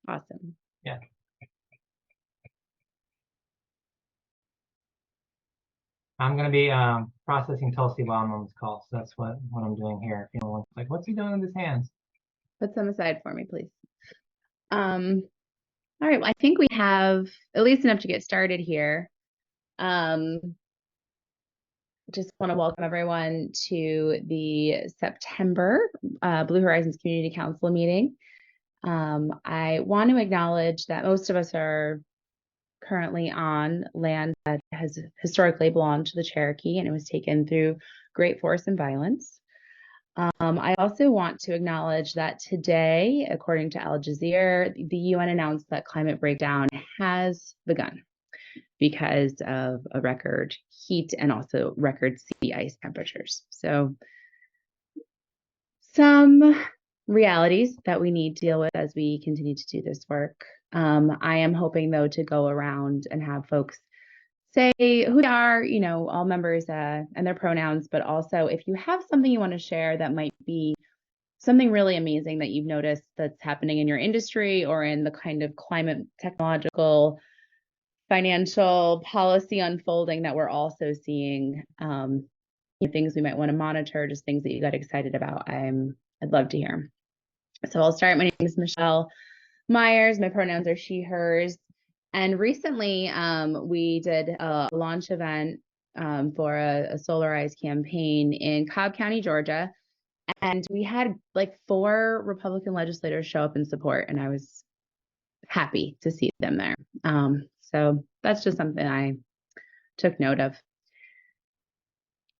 Awesome. Yeah. I'm going to be processing Tulsi while I'm on this call, so that's what I'm doing here. If anyone's like, what's he doing with his hands? Put some aside for me, please. All right, well, I think we have at least enough to get started here. Just want to welcome everyone to the September Blue Horizons Community Council meeting. I want to acknowledge that most of us are currently on land that has historically belonged to the Cherokee, and it was taken through great force and violence. I also want to acknowledge that today, according to Al Jazeera, the UN announced that climate breakdown has begun because of a record heat and also record sea ice temperatures. So some realities that we need to deal with as we continue to do this work. I am hoping, though, to go around and have folks say who they are, you know, all members and their pronouns, but also if you have something you want to share that might be something really amazing that you've noticed that's happening in your industry or in the kind of climate, technological, financial policy unfolding that we're also seeing, things we might want to monitor, just things that you got excited about, I'd love to hear. So I'll start. My name is Michelle Myers. My pronouns are she, hers. And recently we did a launch event for a Solarize campaign in Cobb County, Georgia. And we had like 4 Republican legislators show up in support, and I was happy to see them there. So that's just something I took note of.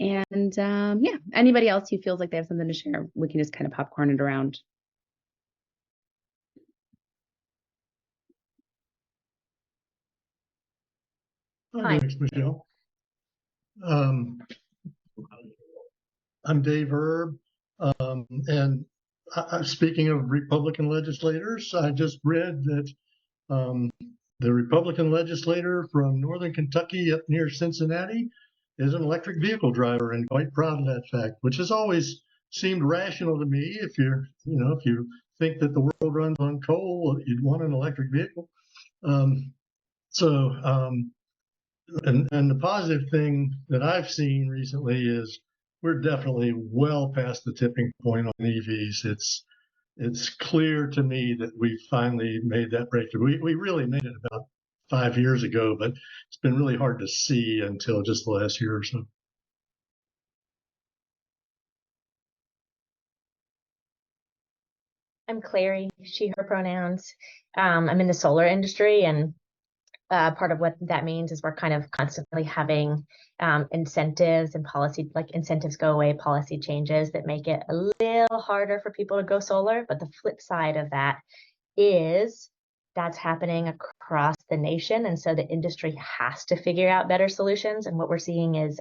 And yeah, anybody else who feels like they have something to share, we can just kind of popcorn it around. Hi. Thanks, Michelle. I'm Dave Erb, and speaking of Republican legislators, I just read that the Republican legislator from Northern Kentucky up near Cincinnati is an electric vehicle driver, and quite proud of that fact, which has always seemed rational to me. If you think that the world runs on coal, you'd want an electric vehicle. And the positive thing that I've seen recently is we're definitely well past the tipping point on EVs. It's clear to me that we finally made that breakthrough. We really made it about 5 years ago, but it's been really hard to see until just the last year or so. I'm Clary, she, her pronouns. I'm in the solar industry, and part of what that means is we're kind of constantly having incentives and policy, like incentives go away, policy changes that make it a little harder for people to go solar. But the flip side of that is that's happening across the nation. And so the industry has to figure out better solutions. And what we're seeing is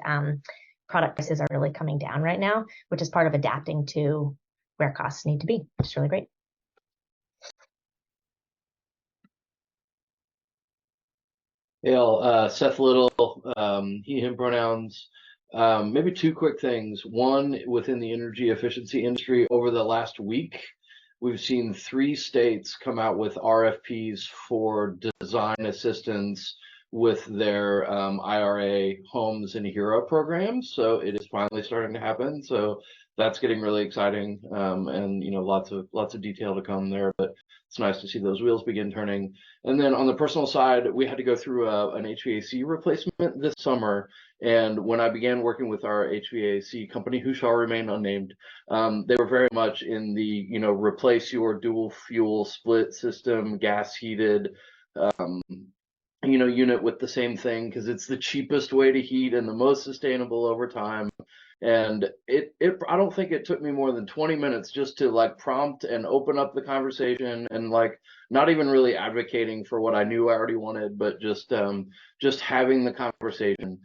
product prices are really coming down right now, which is part of adapting to where costs need to be, which is really great. Hey, Seth Little, he, him pronouns. Maybe 2 quick things. One, within the energy efficiency industry, over the last week, we've seen 3 states come out with RFPs for design assistance with their IRA Homes and Hero programs. So it is finally starting to happen. So that's getting really exciting, and lots of detail to come there. But it's nice to see those wheels begin turning. And then on the personal side, we had to go through an HVAC replacement this summer. And when I began working with our HVAC company, who shall remain unnamed, they were very much in the, replace your dual fuel split system, gas heated, unit with the same thing, because it's the cheapest way to heat and the most sustainable over time. And I don't think it took me more than 20 minutes just to like prompt and open up the conversation, and like not even really advocating for what I knew I already wanted, but just having the conversation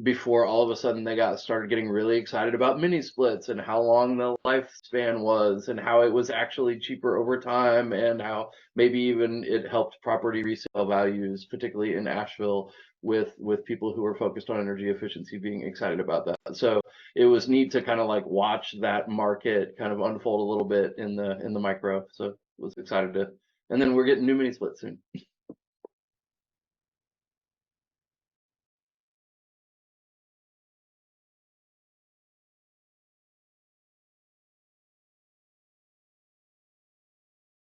before all of a sudden they started getting really excited about mini splits and how long the lifespan was and how it was actually cheaper over time, and how maybe even it helped property resale values, particularly in Asheville, with people who are focused on energy efficiency being excited about that. So it was neat to kind of like watch that market kind of unfold a little bit in the micro. So was excited And then we're getting new mini splits soon.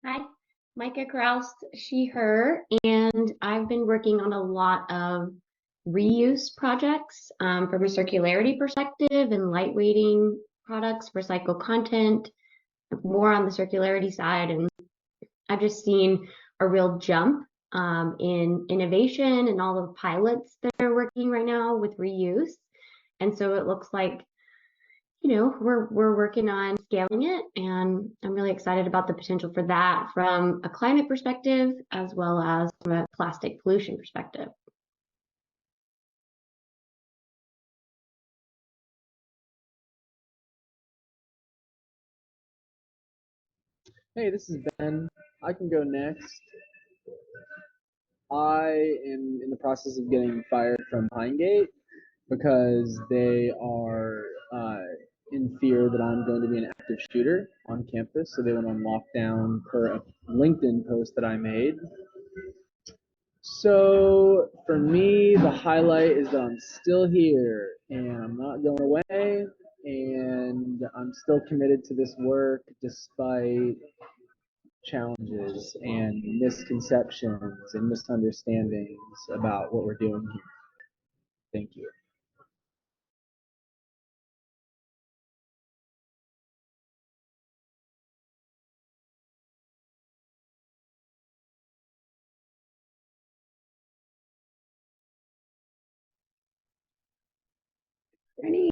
Hi, Micah Kraus, she, her, and I've been working on a lot of reuse projects from a circularity perspective and lightweighting products, recycled content, more on the circularity side. And I've just seen a real jump in innovation and all the pilots that are working right now with reuse. And so it looks like we're working on scaling it, and I'm really excited about the potential for that from a climate perspective as well as from a plastic pollution perspective. Hey, this is Ben. I can go next. I am in the process of getting fired from Pinegate because they are in fear that I'm going to be an active shooter on campus. So they went on lockdown per a LinkedIn post that I made. So for me, the highlight is that I'm still here and I'm not going away, and I'm still committed to this work despite challenges and misconceptions and misunderstandings about what we're doing here. Thank you. Any,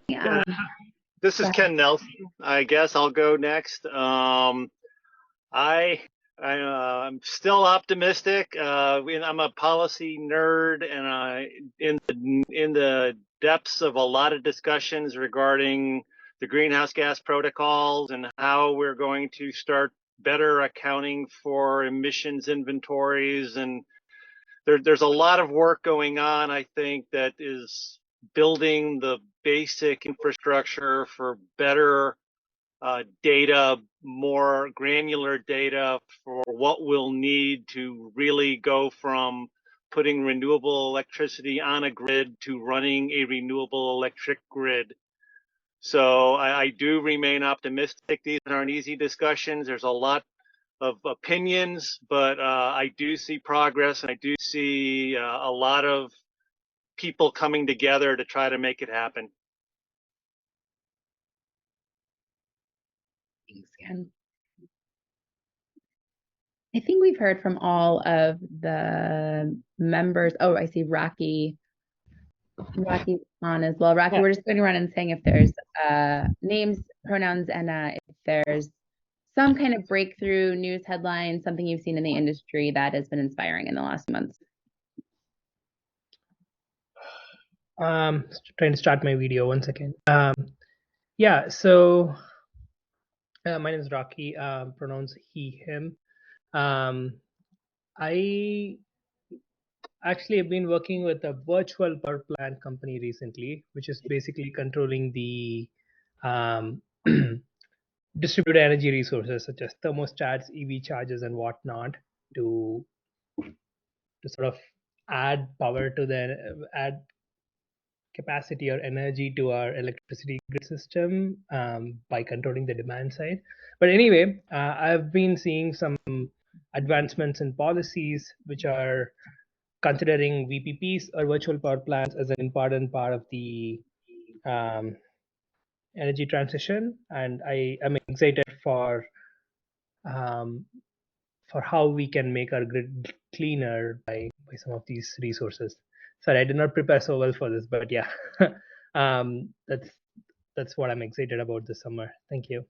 This is Ken Nelson. I guess I'll go next. I'm still optimistic. I'm a policy nerd, and in the depths of a lot of discussions regarding the greenhouse gas protocols and how we're going to start better accounting for emissions inventories. And there's a lot of work going on, I think, that is building the basic infrastructure for better data, more granular data for what we'll need to really go from putting renewable electricity on a grid to running a renewable electric grid. So I do remain optimistic. These aren't easy discussions. There's a lot of opinions, but I do see progress, and I do see a lot of people coming together to try to make it happen. Thanks, Ken. I think we've heard from all of the members. Oh, I see Rocky's on as well. Rocky, we're just going around and saying if there's names, pronouns, and if there's some kind of breakthrough news headline, something you've seen in the industry that has been inspiring in the last months. Trying to start my video, 1 second. Yeah, so my name is Rocky, pronouns he, him. I actually have been working with a virtual power plant company recently, which is basically controlling the distributed energy resources such as thermostats, EV chargers, and whatnot to sort of add power to add capacity or energy to our electricity grid system by controlling the demand side. But anyway, I've been seeing some advancements in policies which are considering VPPs or virtual power plants as an important part of the energy transition, and I am excited for how we can make our grid cleaner by some of these resources. Sorry, I did not prepare so well for this, but yeah, that's what I'm excited about this summer. Thank you.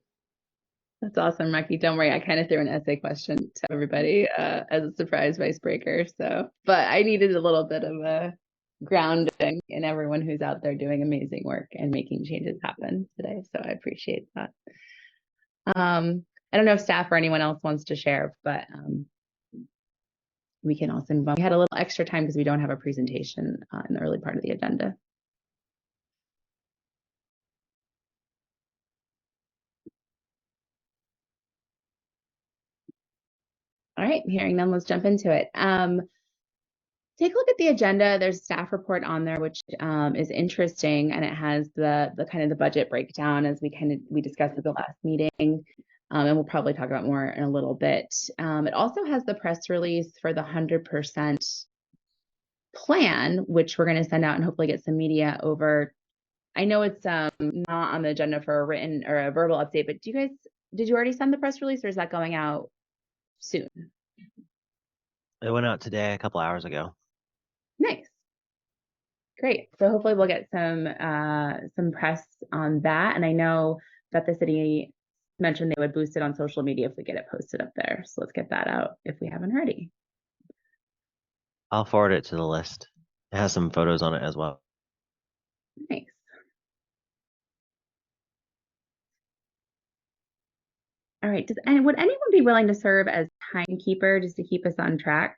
That's awesome, Rocky. Don't worry, I kind of threw an essay question to everybody as a surprise icebreaker. So, but I needed a little bit of a grounding in everyone who's out there doing amazing work and making changes happen today. So I appreciate that. I don't know if staff or anyone else wants to share, but we can also move on. We had a little extra time because we don't have a presentation in the early part of the agenda. All right, hearing none, let's jump into it. Take a look at the agenda. There's a staff report on there, which is interesting, and it has the kind of the budget breakdown as we discussed at the last meeting, and we'll probably talk about more in a little bit. It also has the press release for the 100% plan, which we're going to send out and hopefully get some media over. I know it's not on the agenda for a written or a verbal update, but did you already send the press release, or is that going out soon? It went out today, a couple hours ago. Nice. Great. So hopefully we'll get some press on that. And I know that the city mentioned they would boost it on social media if we get it posted up there. So let's get that out if we haven't already. I'll forward it to the list. It has some photos on it as well. Nice. All right. Would anyone be willing to serve as timekeeper just to keep us on track?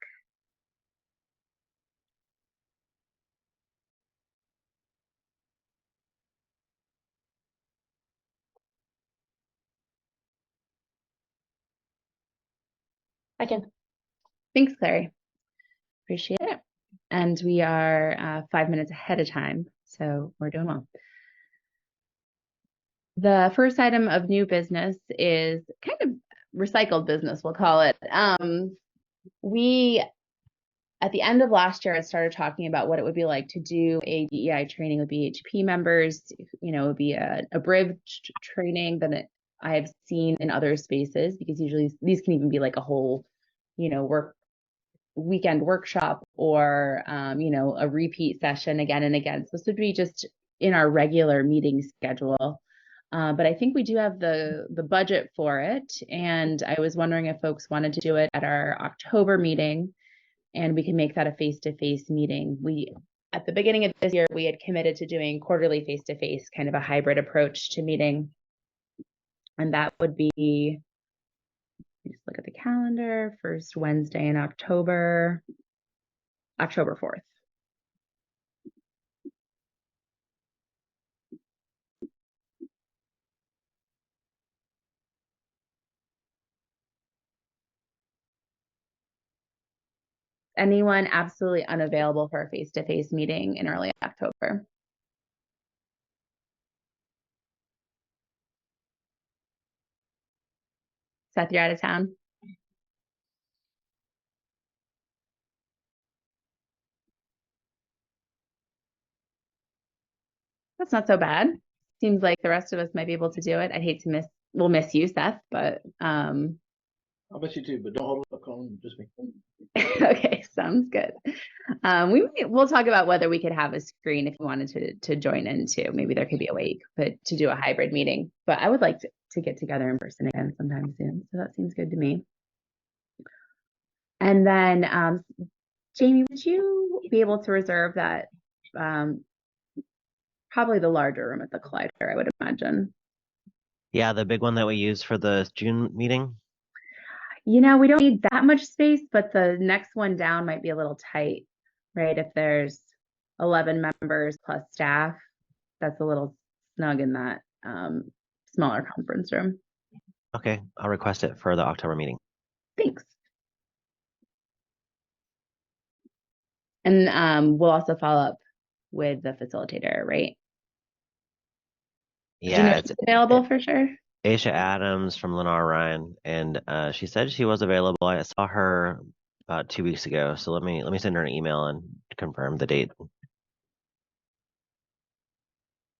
I can. Thanks, Clary. Appreciate it. And we are 5 minutes ahead of time, so we're doing well. The first item of new business is kind of recycled business, we'll call it. We, at the end of last year, I started talking about what it would be like to do a DEI training with BHP members. You know, it would be a abridged training that I have seen in other spaces, because usually these can even be like a whole, weekend workshop or, a repeat session again and again. So this would be just in our regular meeting schedule. But I think we do have the budget for it. And I was wondering if folks wanted to do it at our October meeting, and we can make that a face-to-face meeting. At the beginning of this year, we had committed to doing quarterly face-to-face, kind of a hybrid approach to meeting. And that would be, just look at the calendar, first Wednesday in October 4th. Anyone absolutely unavailable for a face-to-face meeting in early October? Seth, you're out of town? That's not so bad. Seems like the rest of us might be able to do it. I'd hate to we'll miss you, Seth, but I'll miss you too, but don't hold up on just me. okay, sounds good. We'll talk about whether we could have a screen if you wanted to join in too. Maybe there could be a way to do a hybrid meeting, but I would like to get together in person again sometime soon. So that seems good to me. And then, Jamie, would you be able to reserve that, probably the larger room at the Collider, I would imagine. Yeah, the big one that we used for the June meeting. We don't need that much space, but the next one down might be a little tight, right? If there's 11 members plus staff, that's a little snug in that smaller conference room. Okay, I'll request it for the October meeting. Thanks. And we'll also follow up with the facilitator, right? Yeah, it's available for sure. Aisha Adams from Lennar Ryan, and she said she was available. I saw her about 2 weeks ago, so let me send her an email and confirm the date.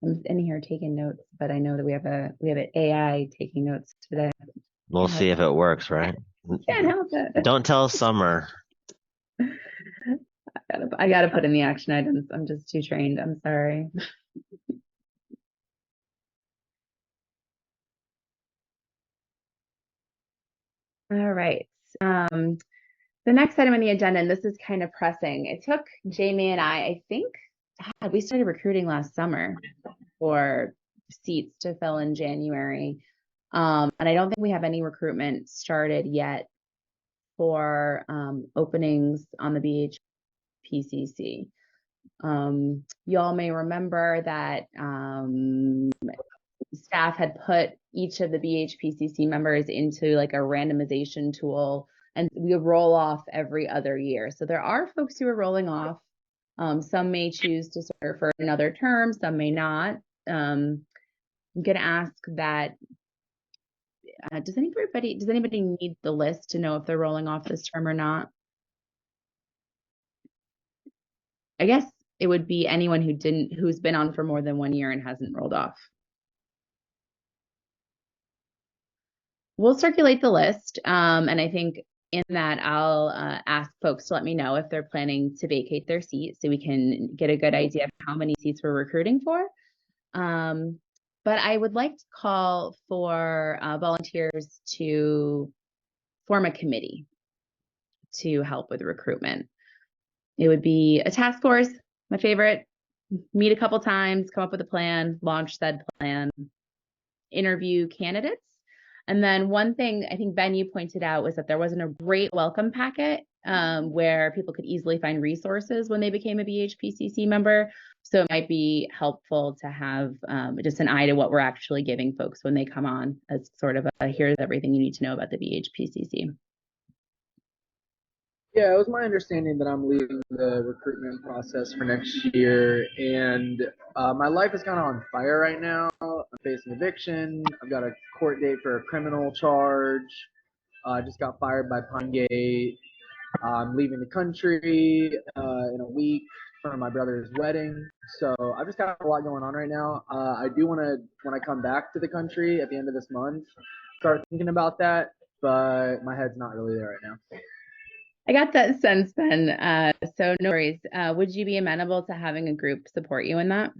I'm in here taking notes, but I know that we have an AI taking notes today. We'll see if it works, right? Can't help it. Don't tell Summer. I gotta put in the action items. I'm just too trained. I'm sorry. All right. The next item on the agenda, and this is kind of pressing. It took Jamie and I think, we started recruiting last summer for seats to fill in January. And I don't think we have any recruitment started yet for openings on the BHPCC. Y'all may remember that staff had put each of the BHPCC members into like a randomization tool and we roll off every other year. So there are folks who are rolling off. Some may choose to serve for another term, some may not. I'm going to ask that, does anybody need the list to know if they're rolling off this term or not? I guess it would be anyone who's been on for more than 1 year and hasn't rolled off. We'll circulate the list, and I think in that I'll ask folks to let me know if they're planning to vacate their seat so we can get a good idea of how many seats we're recruiting for. But I would like to call for volunteers to form a committee to help with recruitment. It would be a task force, my favorite, meet a couple times, come up with a plan, launch said plan, interview candidates. And then one thing I think, Ben, you pointed out was that there wasn't a great welcome packet where people could easily find resources when they became a BHPCC member. So it might be helpful to have just an eye to what we're actually giving folks when they come on as sort of a here's everything you need to know about the BHPCC. Yeah, it was my understanding that I'm leading the recruitment process for next year, and my life is kind of on fire right now. I'm facing eviction. I've got a court date for a criminal charge. I just got fired by Pinegate. I'm leaving the country in a week for my brother's wedding. So I've just got a lot going on right now. I do want to, when I come back to the country at the end of this month, start thinking about that, but my head's not really there right now. I got that sense, Ben. So no worries. Would you be amenable to having a group support you in that?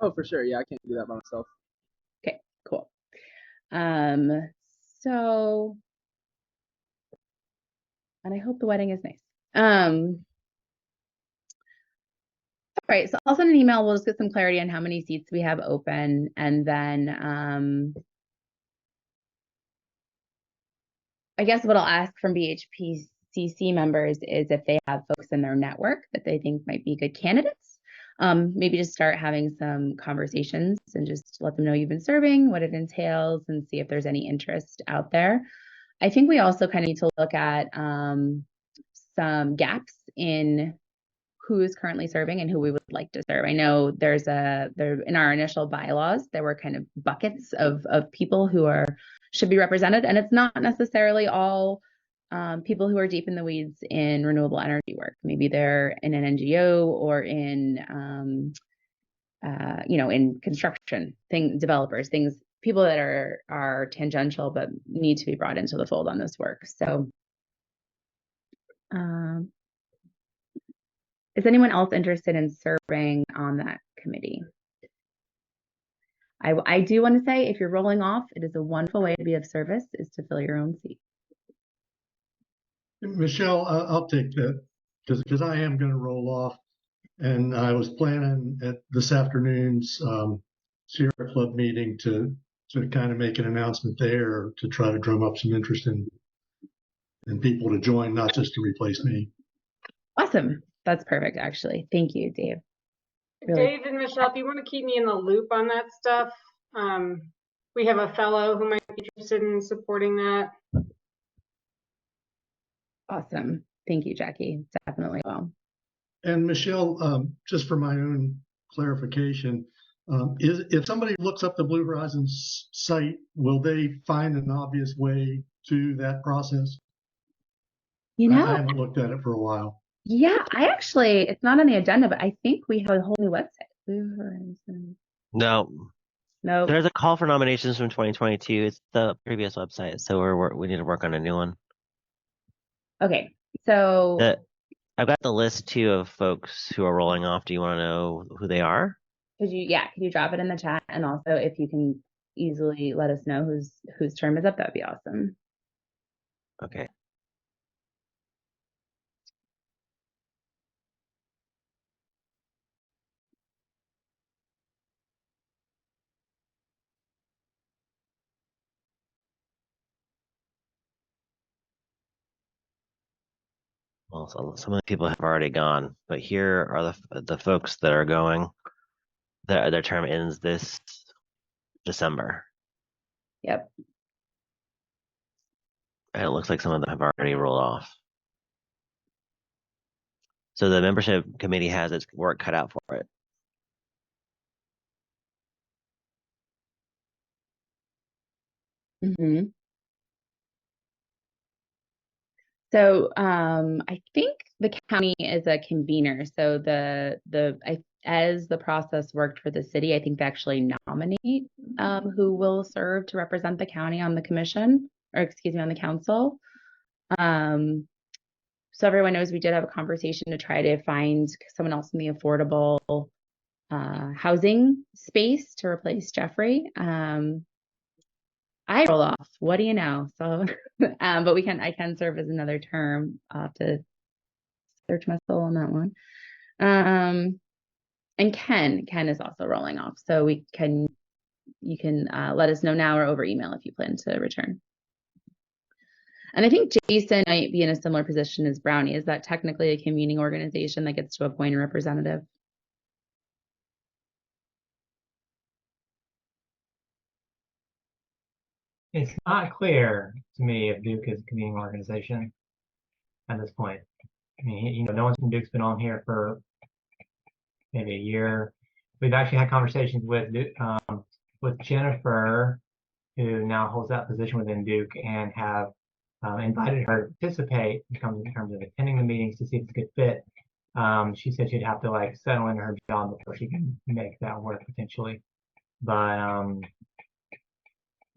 Oh, for sure. Yeah, I can't do that by myself. Okay, cool. So, and I hope the wedding is nice. All right, so I'll send an email. We'll just get some clarity on how many seats we have open, and then I guess what I'll ask from BHPCC members is if they have folks in their network that they think might be good candidates. Maybe just start having some conversations and just let them know you've been serving, what it entails, and see if there's any interest out there. I think we also kind of need to look at some gaps in who is currently serving and who we would like to serve. I know there in our initial bylaws, there were kind of buckets of people who should be represented, and it's not necessarily all people who are deep in the weeds in renewable energy work. Maybe they're in an NGO or in in construction, developers, people that are tangential but need to be brought into the fold on this work. So is anyone else interested in serving on that committee? I do want to say, if you're rolling off, it is a wonderful way to be of service, is to fill your own seat. Michelle, I'll take that because I am going to roll off, and I was planning at this afternoon's Sierra Club meeting to kind of make an announcement there to try to drum up some interest in people to join, not just to replace me. Awesome. That's perfect, actually. Thank you, Dave. Really. Dave and Michelle, if you want to keep me in the loop on that stuff, we have a fellow who might be interested in supporting that. Awesome. Thank you, Jackie. Definitely will. And Michelle, just for my own clarification, if somebody looks up the Blue Horizons site, will they find an obvious way to that process? I haven't looked at it for a while. Yeah, it's not on the agenda, but I think we have a whole new website. Blue Horizons. No. No. There's a call for nominations from 2022. It's the previous website, so we need to work on a new one. Okay, so I've got the list too of folks who are rolling off. Do you want to know who they are? could you drop it in the chat, and also if you can easily let us know whose term is up, that'd be awesome. Okay. Well, some of the people have already gone, but here are the folks that are going. Their term ends this December. Yep. And it looks like some of them have already rolled off. So the membership committee has its work cut out for it. Mm-hmm. So I think the county is a convener. So as the process worked for the city, I think they actually nominate who will serve to represent the county on the commission, or excuse me, on the council. So everyone knows we did have a conversation to try to find someone else in the affordable housing space to replace Jeffrey. I roll off. What do you know? So, but I can serve as another term. I'll have to search my soul on that one. And Ken is also rolling off. So you can let us know now or over email if you plan to return. And I think Jason might be in a similar position as Brownie. Is that technically a convening organization that gets to appoint a representative? It's not clear to me if Duke is a convening organization at this point. I mean, no one from Duke's been on here for maybe a year. We've actually had conversations with Jennifer, who now holds that position within Duke, and have invited her to participate in terms of attending the meetings to see if it's a good fit. She said she'd have to settle into her job before she can make that work potentially. But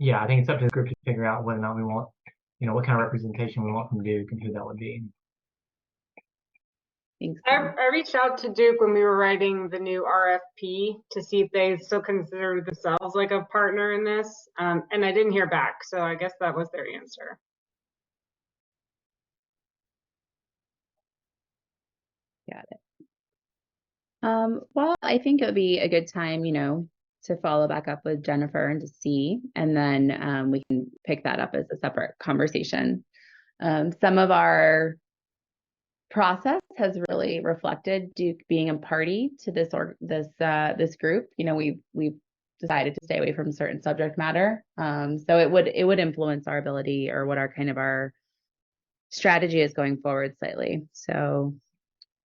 yeah, I think it's up to the group to figure out whether or not we want, what kind of representation we want from Duke and who that would be. Thanks. I reached out to Duke when we were writing the new RFP to see if they still consider themselves like a partner in this, and I didn't hear back, so I guess that was their answer. Got it. Well, I think it would be a good time, to follow back up with Jennifer and to see, and then we can pick that up as a separate conversation. Some of our process has really reflected Duke being a party to this group. We've decided to stay away from certain subject matter. So it would influence our ability or what our strategy is going forward slightly. So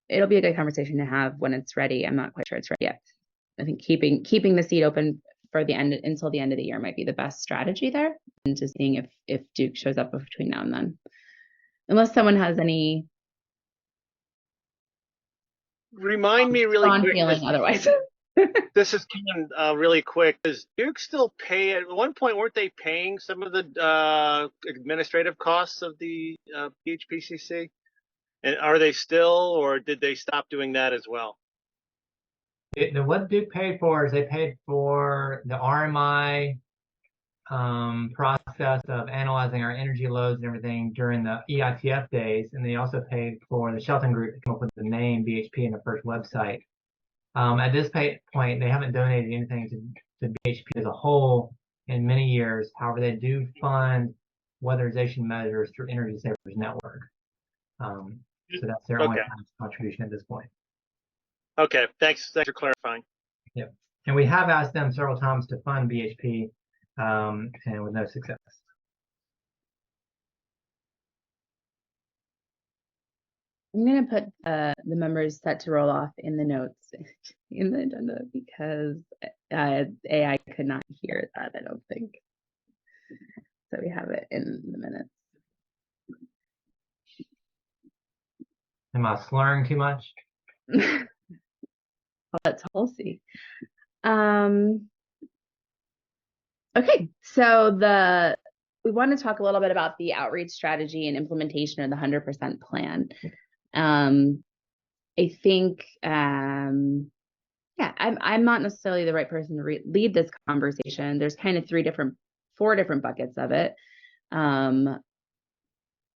it'll be a good conversation to have when it's ready. I'm not quite sure it's ready yet. I think keeping the seat open for until the end of the year might be the best strategy there, and just seeing if Duke shows up between now and then, unless someone has any. Remind me really quick. Feeling otherwise. This is Ken, really quick. Does Duke still pay? At one point, weren't they paying some of the administrative costs of the PHPCC? And are they still, or did they stop doing that as well? What Duke paid for is they paid for the RMI process of analyzing our energy loads and everything during the EITF days, and they also paid for the Shelton Group to come up with the name BHP in the first website. At this point, they haven't donated anything to BHP as a whole in many years. However, they do fund weatherization measures through Energy Savers Network. So that's their only contribution at this point. Okay, thanks for clarifying. Yep. And we have asked them several times to fund BHP, and with no success. I'm going to put the members set to roll off in the notes in the agenda because AI could not hear that, I don't think. So we have it in the minutes. Am I slurring too much? Well, that's Tulsi. Okay, so we want to talk a little bit about the outreach strategy and implementation of the 100% plan. I think, I'm not necessarily the right person to lead this conversation. There's kind of four different buckets of it.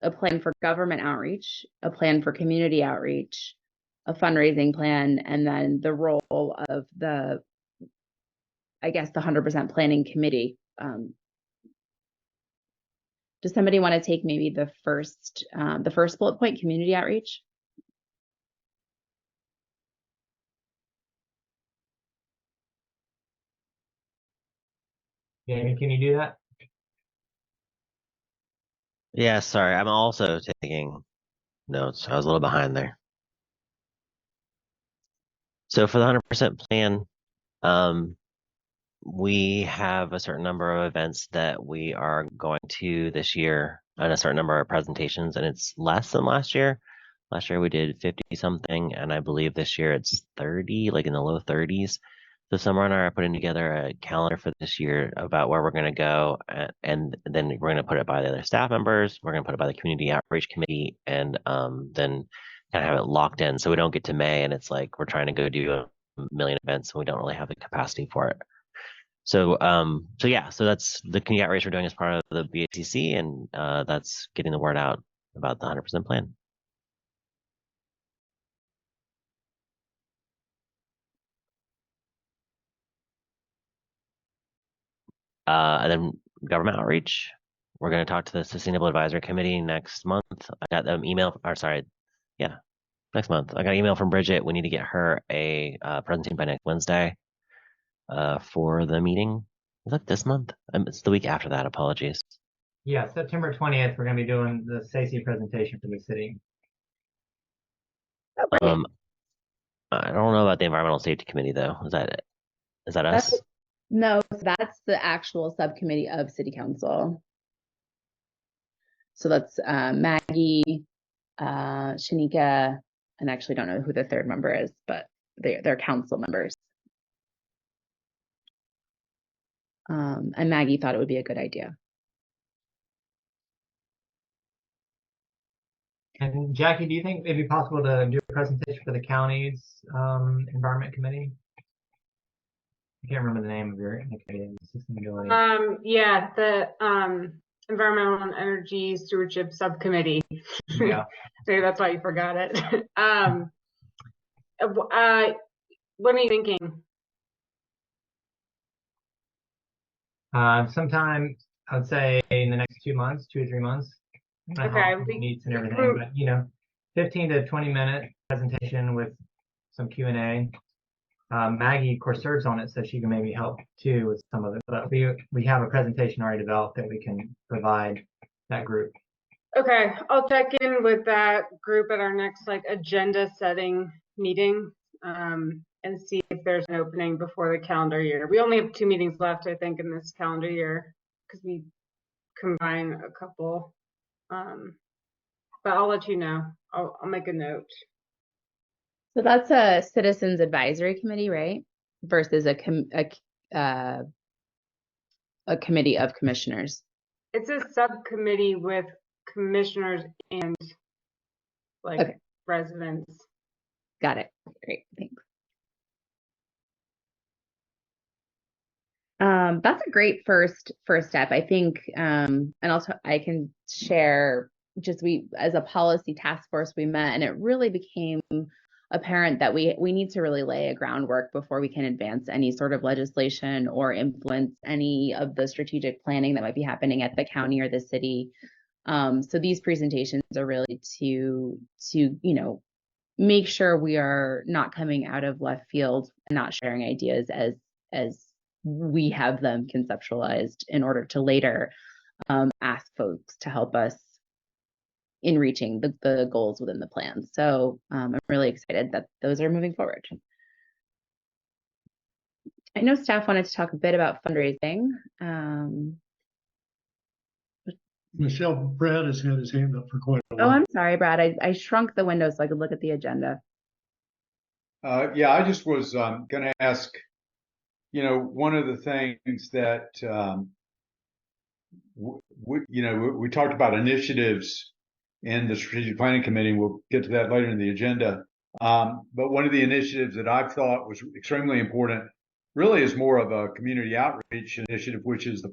A plan for government outreach, a plan for community outreach, a fundraising plan, and then the role of the 100% planning committee. Does somebody want to take maybe the first bullet point, community outreach? Jamie, can you do that? Yeah, sorry. I'm also taking notes. I was a little behind there. So for the 100% plan, we have a certain number of events that we are going to this year and a certain number of presentations, and it's less than last year. Last year we did 50 something, and I believe this year it's 30, like in the low 30s. So Summer and I are putting together a calendar for this year about where we're going to go, and then we're going to put it by the other staff members. We're going to put it by the community outreach committee, and then kind of have it locked in so we don't get to May and it's like we're trying to go do a million events and we don't really have the capacity for it. So so that's the community outreach we're doing as part of the BACC, and that's getting the word out about the 100% plan. And then government outreach. We're going to talk to the Sustainable Advisory Committee next month. I got an email, or sorry, yeah, next month. I got an email from Bridget. We need to get her a presentation by next Wednesday for the meeting. Is that this month? It's the week after that. Apologies. Yeah, September 20th, we're going to be doing the SACI presentation for the city. Oh, great. I don't know about the Environmental Safety Committee though. Is that it? Is that us? No, that's the actual subcommittee of City Council. So that's Maggie, Shanika, and I actually don't know who the third member is, but they're council members. And Maggie thought it would be a good idea. And Jackie, do you think it'd be possible to do a presentation for the county's environment committee? I can't remember the name of your committee. Sustainability. Yeah, the Environmental and Energy Stewardship Subcommittee. Yeah. Maybe that's why you forgot it. What are you thinking? Sometime I would say in the next 2 months, 2 or 3 months. Okay. Meets and everything, but 15 to 20 minute presentation with some Q&A. Maggie, of course, serves on it, so she can maybe help too with some of it. But we have a presentation already developed that we can provide that group. Okay, I'll check in with that group at our next agenda setting meeting and see if there's an opening before the calendar year. We only have 2 meetings left, I think, in this calendar year because we combine a couple. But I'll let you know. I'll make a note. So that's a citizens advisory committee, right? Versus a committee of commissioners. It's a subcommittee with commissioners and residents. Got it. Great, thanks. That's a great first step, I think. And also I can share we as a policy task force we met, and it really became apparent that we need to really lay a groundwork before we can advance any sort of legislation or influence any of the strategic planning that might be happening at the county or the city. So these presentations are really to make sure we are not coming out of left field and not sharing ideas as we have them conceptualized in order to later ask folks to help us in reaching the goals within the plan. So I'm really excited that those are moving forward. I know staff wanted to talk a bit about fundraising. Michelle, Brad has had his hand up for quite a while. Oh, I'm sorry, Brad. I shrunk the window so I could look at the agenda. Yeah, I just was going to ask, one of the things that, we talked about initiatives in the strategic planning committee. We'll get to that later in the agenda. But one of the initiatives that I've thought was extremely important really is more of a community outreach initiative, which is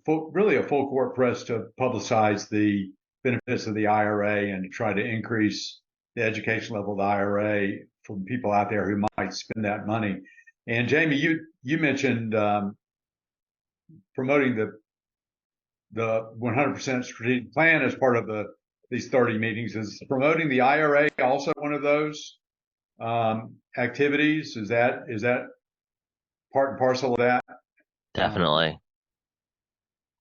really a full court press to publicize the benefits of the IRA and to try to increase the education level of the IRA for people out there who might spend that money. And Jamie, you mentioned promoting the 100% strategic plan as part of these 30 meetings. Is promoting the IRA also one of those activities? Is that part and parcel of that? Definitely.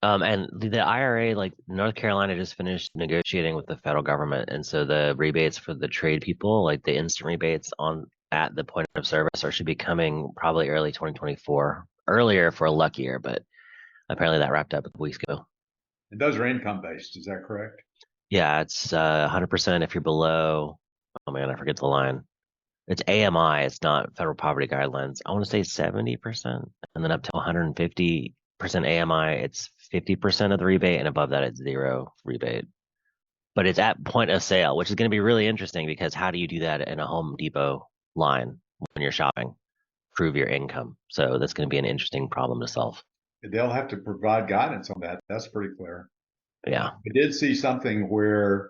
And the IRA, like North Carolina just finished negotiating with the federal government, and so the rebates for the trade people, like the instant rebates on at the point of service, should be coming probably early 2024. Earlier for a luckier, but apparently that wrapped up a couple weeks ago. And those are income based, is that correct? Yeah, it's 100% if you're below. Oh man, I forget the line. It's AMI. It's not federal poverty guidelines. I want to say 70%, and then up to 150% AMI, it's 50% of the rebate, and above that, it's zero rebate. But it's at point of sale, which is going to be really interesting because how do you do that in a Home Depot line when you're shopping? Prove your income. So that's going to be an interesting problem to solve. They'll have to provide guidance on that. That's pretty clear. Yeah. I did see something where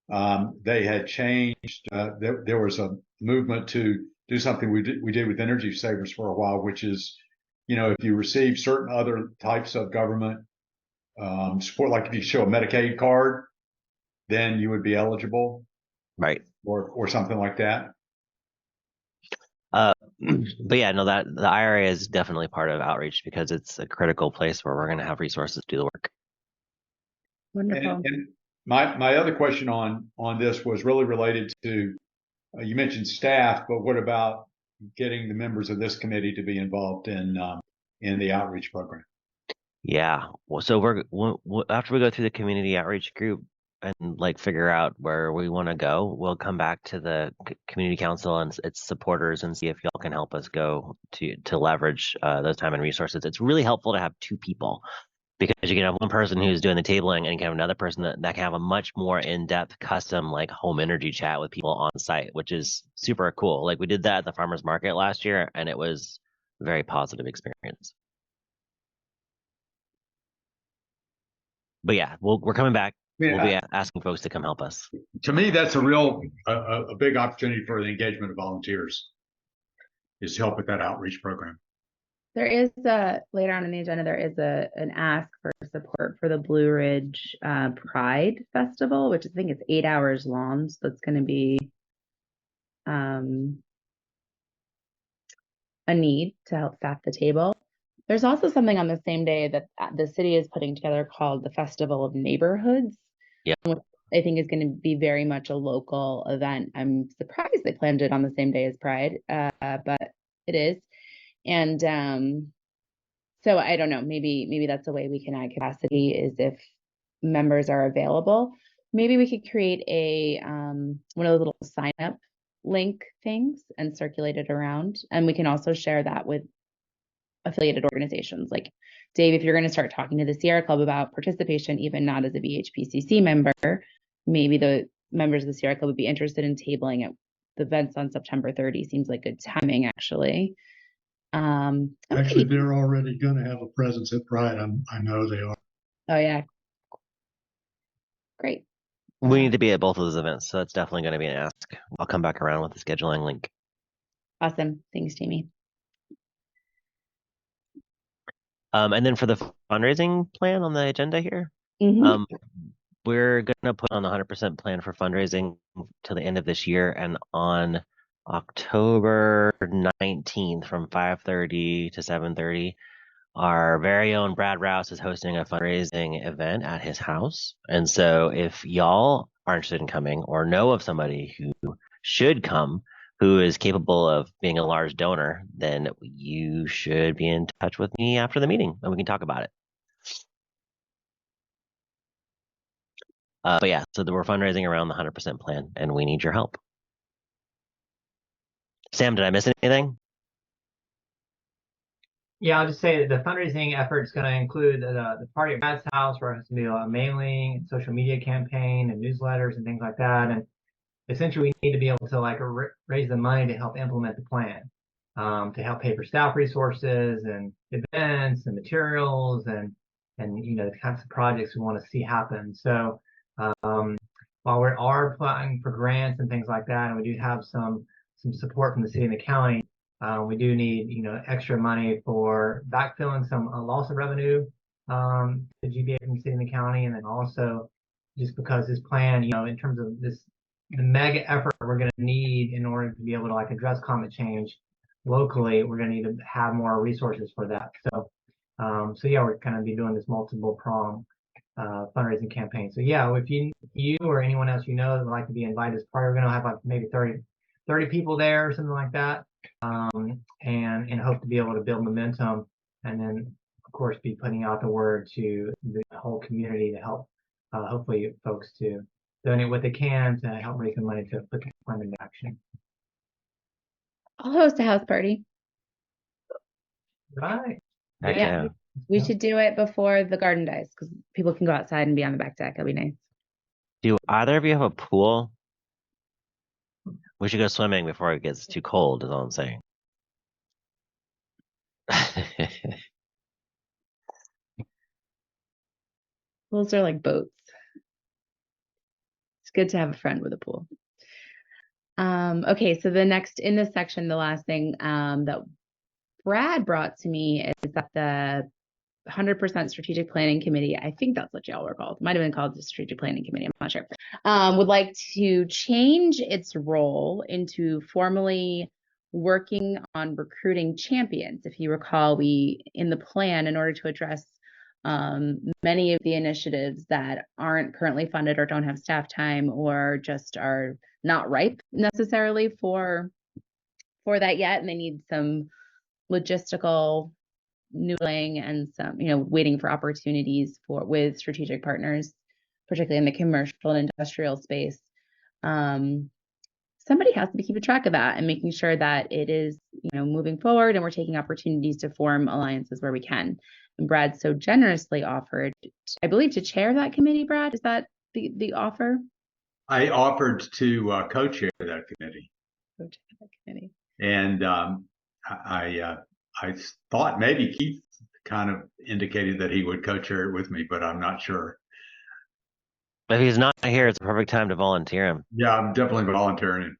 they had changed. There was a movement to do something we did with energy savers for a while, which is, if you receive certain other types of government support, like if you show a Medicaid card, then you would be eligible, Right. or something like that. But yeah, no, that the IRA is definitely part of outreach because it's a critical place where we're going to have resources to do the work. Wonderful. And my other question on this was really related to, you mentioned staff, but what about getting the members of this committee to be involved in the outreach program? Yeah. Well, so after we go through the community outreach group and like figure out where we want to go, we'll come back to the community council and its supporters and see if y'all can help us go to leverage those time and resources. It's really helpful to have two people because you can have one person who's doing the tabling and you can have another person that can have a much more in-depth custom like home energy chat with people on site, which is super cool. Like we did that at the farmers market last year and it was a very positive experience. But yeah, we're coming back. Yeah. We'll be asking folks to come help us. To me, that's a big opportunity for the engagement of volunteers, is to help with that outreach program. There is later on in the agenda, there is an ask for support for the Blue Ridge Pride Festival, which I think is 8 hours long. So it's going to be a need to help staff the table. There's also something on the same day that the city is putting together called the Festival of Neighborhoods. Yeah. Which I think is going to be very much a local event. I'm surprised they planned it on the same day as Pride, but it is. And so I don't know, maybe that's a way we can add capacity is if members are available. Maybe we could create a one of those little sign up link things and circulate it around. And we can also share that with affiliated organizations. Like Dave, if you're going to start talking to the Sierra Club about participation, even not as a BHPCC member, maybe the members of the Sierra Club would be interested in tabling at the events on September 30. Seems like good timing, actually. Actually, they're already going to have a presence at Pride. I know they are. Oh yeah, great. We need to be at both of those events, so that's definitely going to be an ask. I'll come back around with the scheduling link. Awesome, thanks, Jamie. And then for the fundraising plan on the agenda here, we're going to put on the 100% plan for fundraising till the end of this year, and on October 19th from 5:30 to 7:30, our very own Brad Rouse is hosting a fundraising event at his house. And so if y'all are interested in coming or know of somebody who should come, who is capable of being a large donor, then you should be in touch with me after the meeting and we can talk about it. But yeah, so we're fundraising around the 100% plan and we need your help. Sam, did I miss anything? Yeah, I'll just say that the fundraising effort is going to include the party at Brad's house, where it's going to be a mailing, social media campaign, and newsletters and things like that. And essentially, we need to be able to like raise the money to help implement the plan, to help pay for staff resources and events and materials and the kinds of projects we want to see happen. So while we are applying for grants and things like that, and we do have some support from the city and the county, we do need, extra money for backfilling some loss of revenue to GBA from the city and the county, and then also just because this plan, in terms of the mega effort we're going to need in order to be able to like address climate change locally, we're going to need to have more resources for that. So So yeah, we're kind of be doing this multiple prong fundraising campaign. So yeah, if you or anyone else you know that would like to be invited as part, we're gonna have like maybe 30 people there or something like that, and hope to be able to build momentum, and then of course be putting out the word to the whole community to help hopefully folks to donate what they can to help raise the money to put the plan into action. I'll host a house party. Right. Heck Yeah. yeah. We should do it before the garden dies because people can go outside and be on the back deck. It'll be nice. Do either of you have a pool? We should go swimming before it gets too cold, is all I'm saying. Pools are like boats. It's good to have a friend with a pool. Okay, so the next in this section, the last thing that Brad brought to me is that the 100% Strategic Planning Committee, I think that's what y'all were called, might have been called the Strategic Planning Committee, I'm not sure, would like to change its role into formally working on recruiting champions. If you recall, we, in the plan, in order to address many of the initiatives that aren't currently funded or don't have staff time or just are not ripe necessarily for that yet, and they need some logistical noodling and some, waiting for opportunities with strategic partners, particularly in the commercial and industrial space. Somebody has to be keeping track of that and making sure that it is, moving forward, and we're taking opportunities to form alliances where we can. And Brad so generously offered, I believe, to chair that committee. Brad, is that the offer? I offered to co-chair that committee. Co-chair that committee. And I thought maybe Keith kind of indicated that he would co-chair it with me, but I'm not sure. If he's not here, it's a perfect time to volunteer him. Yeah, I'm definitely volunteering him.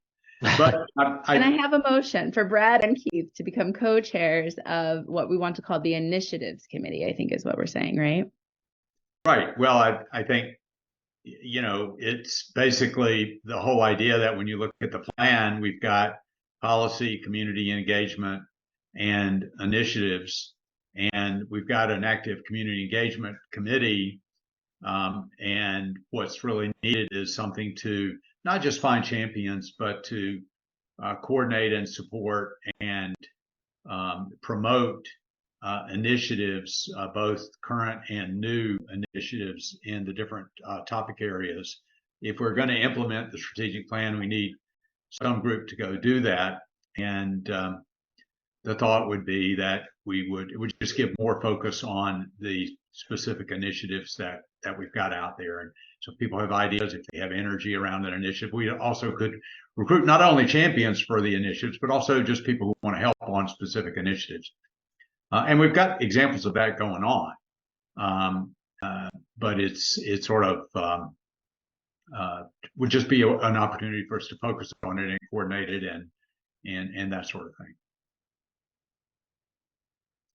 But and I have a motion for Brad and Keith to become co-chairs of what we want to call the Initiatives Committee, I think is what we're saying, right? Right. Well, I think, it's basically the whole idea that when you look at the plan, we've got policy, community engagement, and initiatives. And we've got an active community engagement committee. And what's really needed is something to not just find champions, but to coordinate and support and promote initiatives, both current and new initiatives in the different topic areas. If we're going to implement the strategic plan, we need some group to go do that. And the thought would be that it would just give more focus on the specific initiatives that we've got out there. And so people have ideas, if they have energy around that initiative. We also could recruit not only champions for the initiatives, but also just people who want to help on specific initiatives. And we've got examples of that going on. But it's sort of would just be an opportunity for us to focus on it and coordinate it and that sort of thing.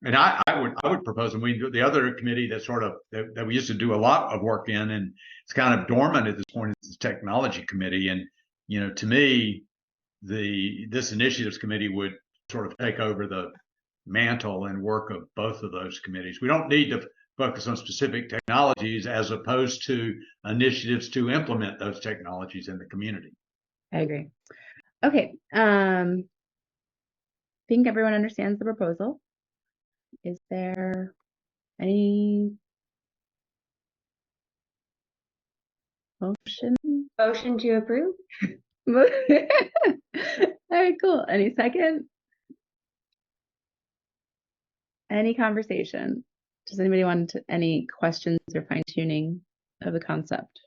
And I would propose, and the other committee that we used to do a lot of work in, and it's kind of dormant at this point, is the technology committee. And to me, this initiatives committee would sort of take over the mantle and work of both of those committees. We don't need to focus on specific technologies as opposed to initiatives to implement those technologies in the community. I agree. Okay. I think everyone understands the proposal. Is there any motion? Motion to approve? All right, cool. Any second? Any conversation? Does anybody want any questions or fine tuning of the concept?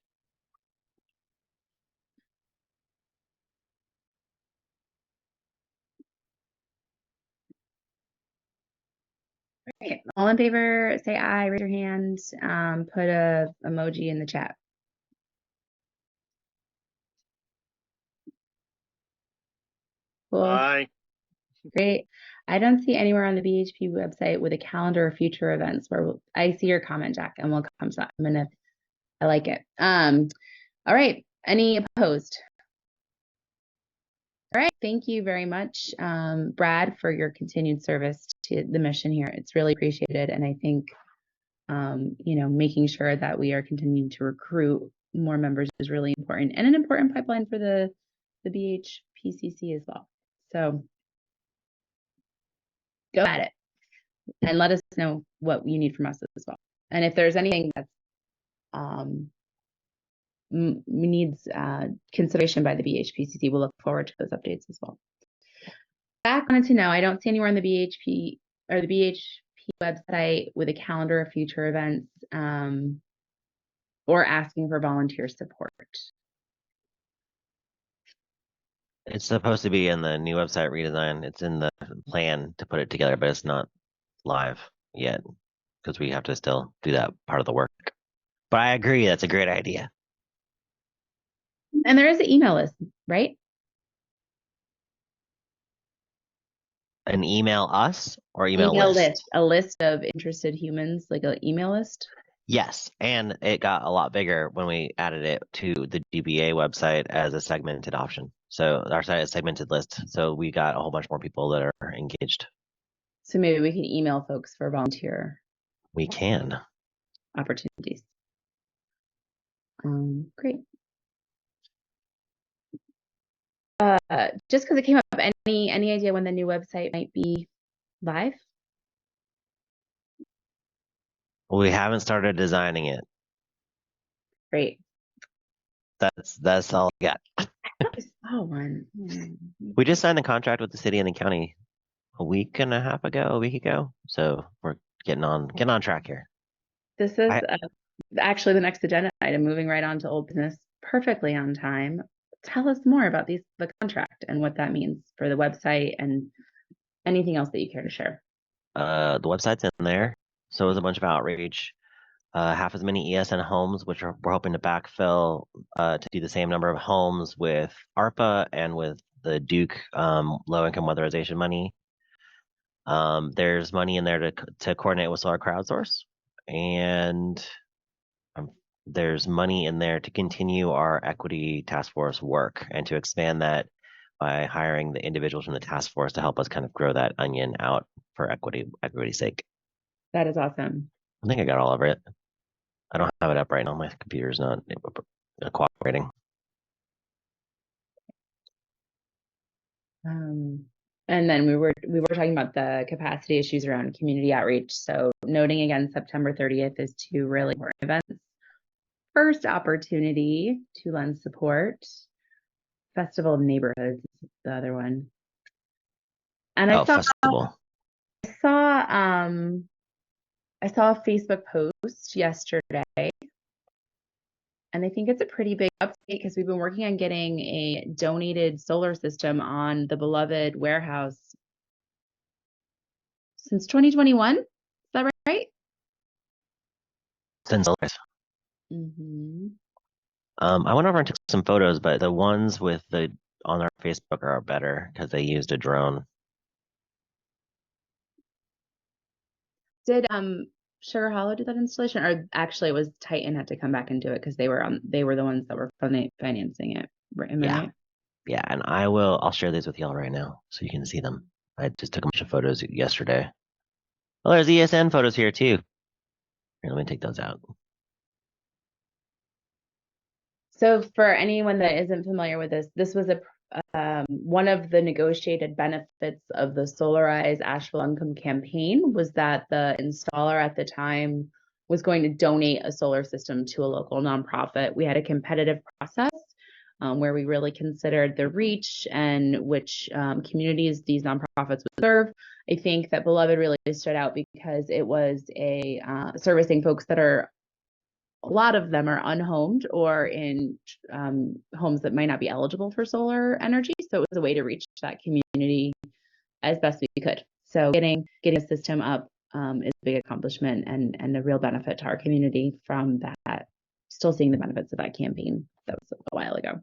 Okay, all in favor, say aye, raise your hand, put a emoji in the chat. Cool. Aye. Great. I don't see anywhere on the BHP website with a calendar of future events where I see your comment, Jack, and we'll come to that. I like it. All right. Any opposed? All right. Thank you very much, Brad, for your continued service to the mission here. It's really appreciated. And I think, making sure that we are continuing to recruit more members is really important, and an important pipeline for the BHPCC as well. So go at it and let us know what you need from us as well. And if there's anything that's needs consideration by the BHPCC, we'll look forward to those updates as well. I wanted to know, I don't see anywhere on the BHP or the BHP website with a calendar of future events or asking for volunteer support. It's supposed to be in the new website redesign. It's in the plan to put it together, but it's not live yet because we have to still do that part of the work. But I agree, that's a great idea. And there is an email list, right? An email us or email list? A list of interested humans, like an email list? Yes, and it got a lot bigger when we added it to the GBA website as a segmented option. So our site is segmented list. So we got a whole bunch more people that are engaged. So maybe we can email folks for volunteer. We can. Opportunities. Great. Just because it came up, any idea when the new website might be live? We haven't started designing it. Great. That's all I got. We just signed a contract with the city and the county a week ago. So we're getting on track here. This is actually the next agenda item, moving right on to old business, perfectly on time. Tell us more about the contract and what that means for the website and anything else that you care to share. The website's in there. So is a bunch of outreach. Half as many ESN homes, which we're hoping to backfill to do the same number of homes with ARPA and with the Duke low-income weatherization money. There's money in there to coordinate with solar crowdsource, and there's money in there to continue our equity task force work and to expand that by hiring the individuals from the task force to help us kind of grow that onion out for equity's sake. That is awesome. I think I got all of it. I don't have it up right now. My computer's not cooperating. And then we were talking about the capacity issues around community outreach. So noting again, September 30th is two really important events. First opportunity to lend support. Festival of Neighborhoods is the other one. And I saw a Facebook post yesterday, and I think it's a pretty big update because we've been working on getting a donated solar system on the beloved warehouse since 2021. Is that right? Since Mm-hmm. I went over and took some photos, but the ones with on our Facebook are better because they used a drone. Did Sugar Hollow do that installation, or actually it was Titan had to come back and do it because they were the ones that were financing it? Am I right? Yeah, and I'll share these with y'all right now so you can see them. I just took a bunch of photos yesterday. Well, there's ESN photos here too. Here, let me take those out. So for anyone that isn't familiar with this was one of the negotiated benefits of the Solarize Asheville Buncombe campaign was that the installer at the time was going to donate a solar system to a local nonprofit. We had a competitive process where we really considered the reach and which communities these nonprofits would serve. I think that Beloved really stood out because it was servicing folks that are, a lot of them are unhomed or in homes that might not be eligible for solar energy. So it was a way to reach that community as best we could. So getting a system up is a big accomplishment and a real benefit to our community from that. Still seeing the benefits of that campaign. That was a while ago.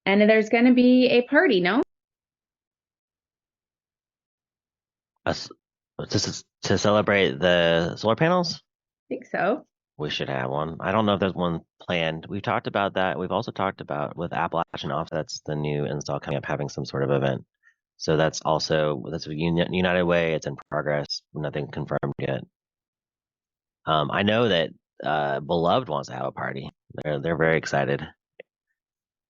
And there's going to be a party, no? To celebrate the solar panels? I think so. we should have one. I don't know if there's one planned. We've talked about that. We've also talked about with Appalachian Offsets, the new install coming up, having some sort of event. So that's a United Way. It's in progress. Nothing confirmed yet. I know that Beloved wants to have a party. They're very excited.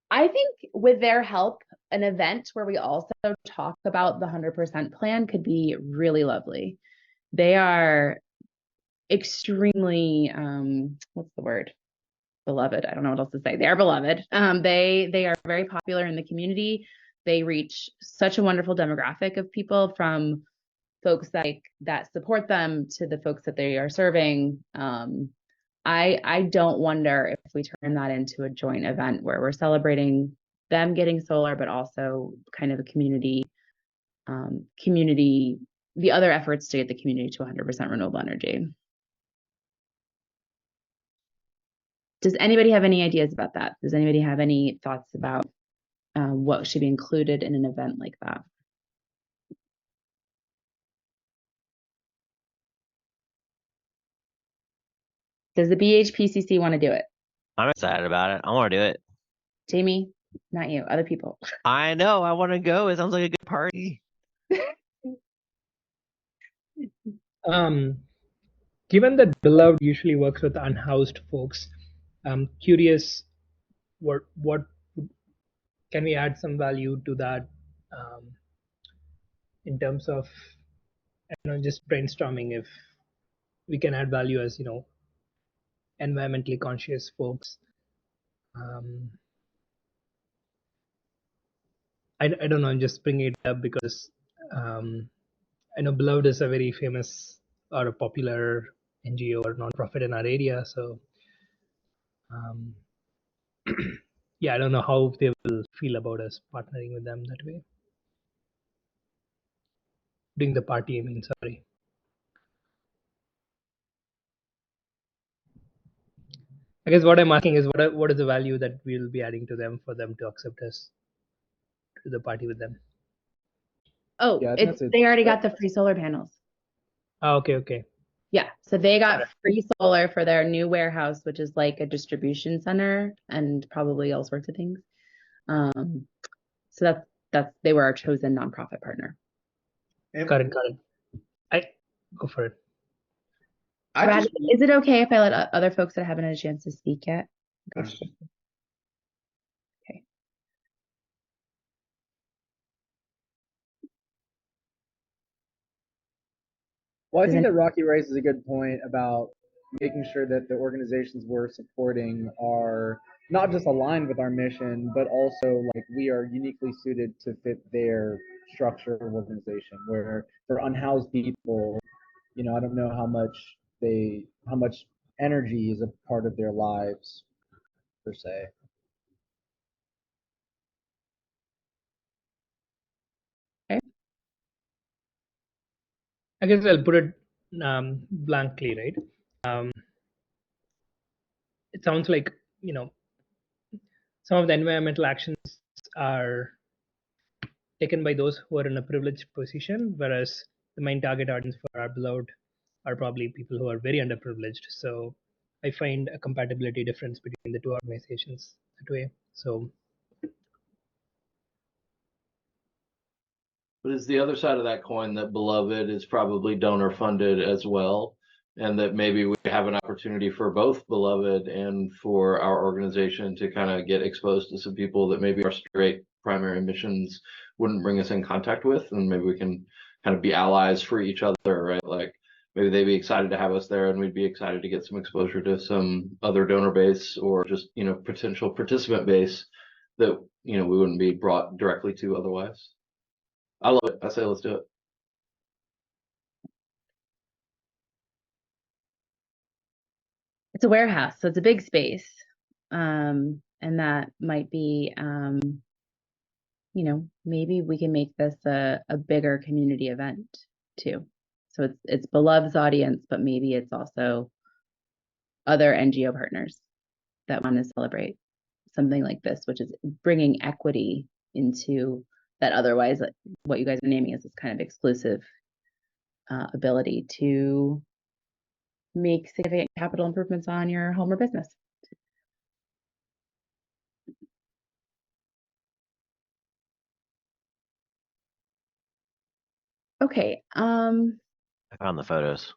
I think with their help, an event where we also talk about the 100% plan could be really lovely. They are extremely, what's the word? Beloved. I don't know what else to say. They are beloved. They are very popular in the community. They reach such a wonderful demographic of people, from folks that support them to the folks that they are serving. I don't wonder if we turn that into a joint event where we're celebrating them getting solar, but also kind of a community, the other efforts to get the community to 100% renewable energy. Does anybody have any ideas about that? Does anybody have any thoughts about what should be included in an event like that? Does the BHPCC want to do it? I'm excited about it. I want to do it. Jamie, not you, other people. I know. I want to go. It sounds like a good party. Given that Beloved usually works with unhoused folks, I'm curious what can we add some value to that, in terms of, just brainstorming if we can add value as, environmentally conscious folks. I don't know, I'm just bringing it up because I know Beloved is a very famous or a popular NGO or nonprofit in our area. So yeah, I don't know how they will feel about us partnering with them that way. Doing the party, I mean, sorry. I guess what I'm asking is what is the value that we'll be adding to them for them to accept us to the party with them? Oh, Yeah, they already got the free solar panels. Oh, okay. Yeah, so they got free solar for their new warehouse, which is like a distribution center and probably all sorts of things. So that's they were our chosen nonprofit partner. Got it. I go for it. Brad, is it okay if I let other folks that haven't had a chance to speak yet? Okay. Well, I think that Rocky raises a good point about making sure that the organizations we're supporting are not just aligned with our mission, but also like we are uniquely suited to fit their structure of organization. Where for unhoused people, I don't know how much energy is a part of their lives per se. I guess I'll put it blankly, right? It sounds like, some of the environmental actions are taken by those who are in a privileged position, whereas the main target audience for our Beloved are probably people who are very underprivileged. So I find a compatibility difference between the two organizations that way. So, But it's the other side of that coin that Beloved is probably donor funded as well, and that maybe we have an opportunity for both Beloved and for our organization to kind of get exposed to some people that maybe our straight primary missions wouldn't bring us in contact with, and maybe we can kind of be allies for each other, right? Like maybe they'd be excited to have us there, and we'd be excited to get some exposure to some other donor base or just potential participant base that we wouldn't be brought directly to otherwise. I love it. I say let's do it. It's a warehouse, so it's a big space. And that might be, maybe we can make this a bigger community event too. So it's Beloved's audience, but maybe it's also other NGO partners that want to celebrate something like this, which is bringing equity into that otherwise, what you guys are naming is this kind of exclusive ability to make significant capital improvements on your home or business. Okay. I found the photos.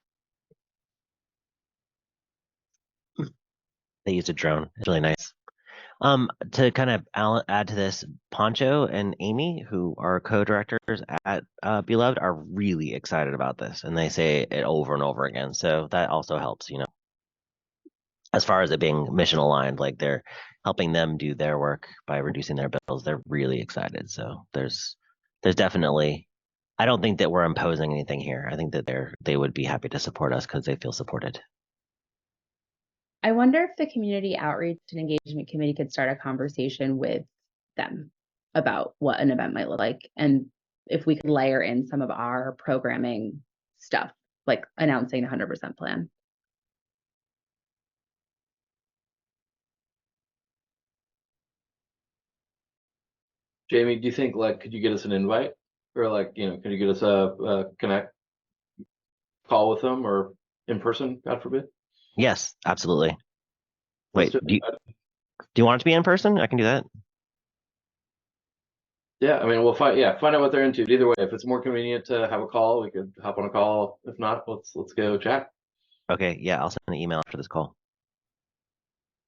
They used a drone. It's really nice. To kind of add to this, Poncho and Amy, who are co-directors at Beloved, are really excited about this, and they say it over and over again. So that also helps, you know, as far as it being mission aligned, like they're helping them do their work by reducing their bills. They're really excited. So there's definitely, I don't think that we're imposing anything here. I think that they would be happy to support us because they feel supported. I wonder if the Community Outreach and Engagement Committee could start a conversation with them about what an event might look like, and if we could layer in some of our programming stuff, like announcing the 100% plan. Jamie, do you think, like, could you get us an invite, or like, you know, could you get us a connect call with them, or in person, God forbid? Yes, absolutely. Let's Wait, do do you want it to be in person? I can do that. Yeah, I mean, we'll find out what they're into. Either way, if it's more convenient to have a call, we could hop on a call. If not, let's go chat. Okay, yeah, I'll send an email after this call.